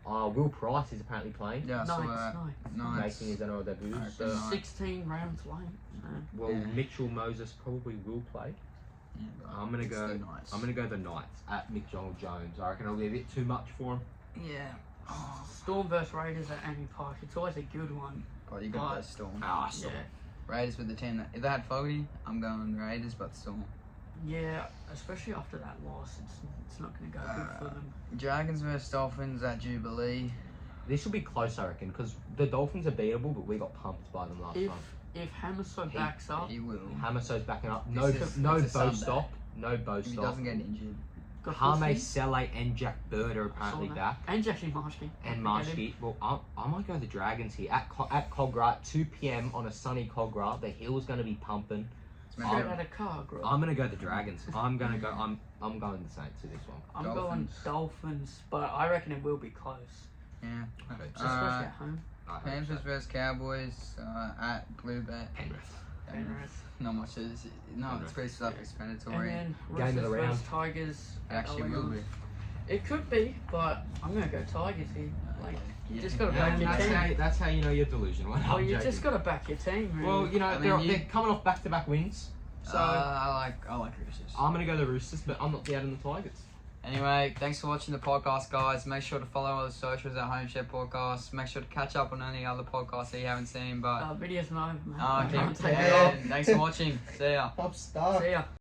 Will Price is apparently playing. Yeah, I saw Nice, that. nice. Nice. Making his NRL debut. Alright, So, good night. 16 rounds late. well, Yeah. Mitchell Moses probably will play. Yeah, but I'm gonna it's go. still nice. I'm gonna go the Knights at McDonald Jones. I reckon it'll be a bit too much for him. Yeah. Oh, Storm versus Raiders at Amy Park. It's always a good one. but you got But- to go Storm. Ah, Yeah, Raiders with the team. If they had Fogarty, I'm going Raiders, but Storm. yeah. Especially after that loss, it's not going to go good for them. Dragons versus Dolphins at Jubilee. This will be close, I reckon, because the Dolphins are beatable, but we got pumped by them last If time. if Hammerso backs up, He will. Hamaso's backing up. This No, is- no it's a bow Sunday. stop. No bow If he stop. doesn't get injured. Hame, Gafusi, Sele, and Jack Bird are apparently saw back. that. And Jackie Marshke. And Don't forget him. Marshke. Well, I might go the Dragons here at Cogra, 2 p.m. on a sunny Cogra. The hill's going to be pumping. It's Straight meant out of car, bro. I'm going to go the Dragons. I'm going going the Saints to this one. I'm going Dolphins. Dolphins, but I reckon it will be close. Yeah. Especially at home. I hope Panthers so. versus Cowboys at Bluebet. Penrith. Penrith. Not much. It's pretty And self-explanatory. then Game of the Roosters round. versus Tigers. It at actually will Elegance. be. It could be, but I'm going to go Tigers here. Like, you just got to Yeah, back your team. that's how you know you're delusional. Well, I'm you joking. just got to back your team, really. Well, you know, I mean, they're coming off back-to-back wins. So I like Roosters. I'm going to go the Roosters, but I'm not doubting the Tigers. Anyway, thanks for watching the podcast, guys. Make sure to follow all the socials at HOMESHED Podcast. Make sure to catch up on any other podcasts that you haven't seen. But video's not over, man. I okay, can't take it yeah, off. thanks for watching. See ya. Top star. See ya.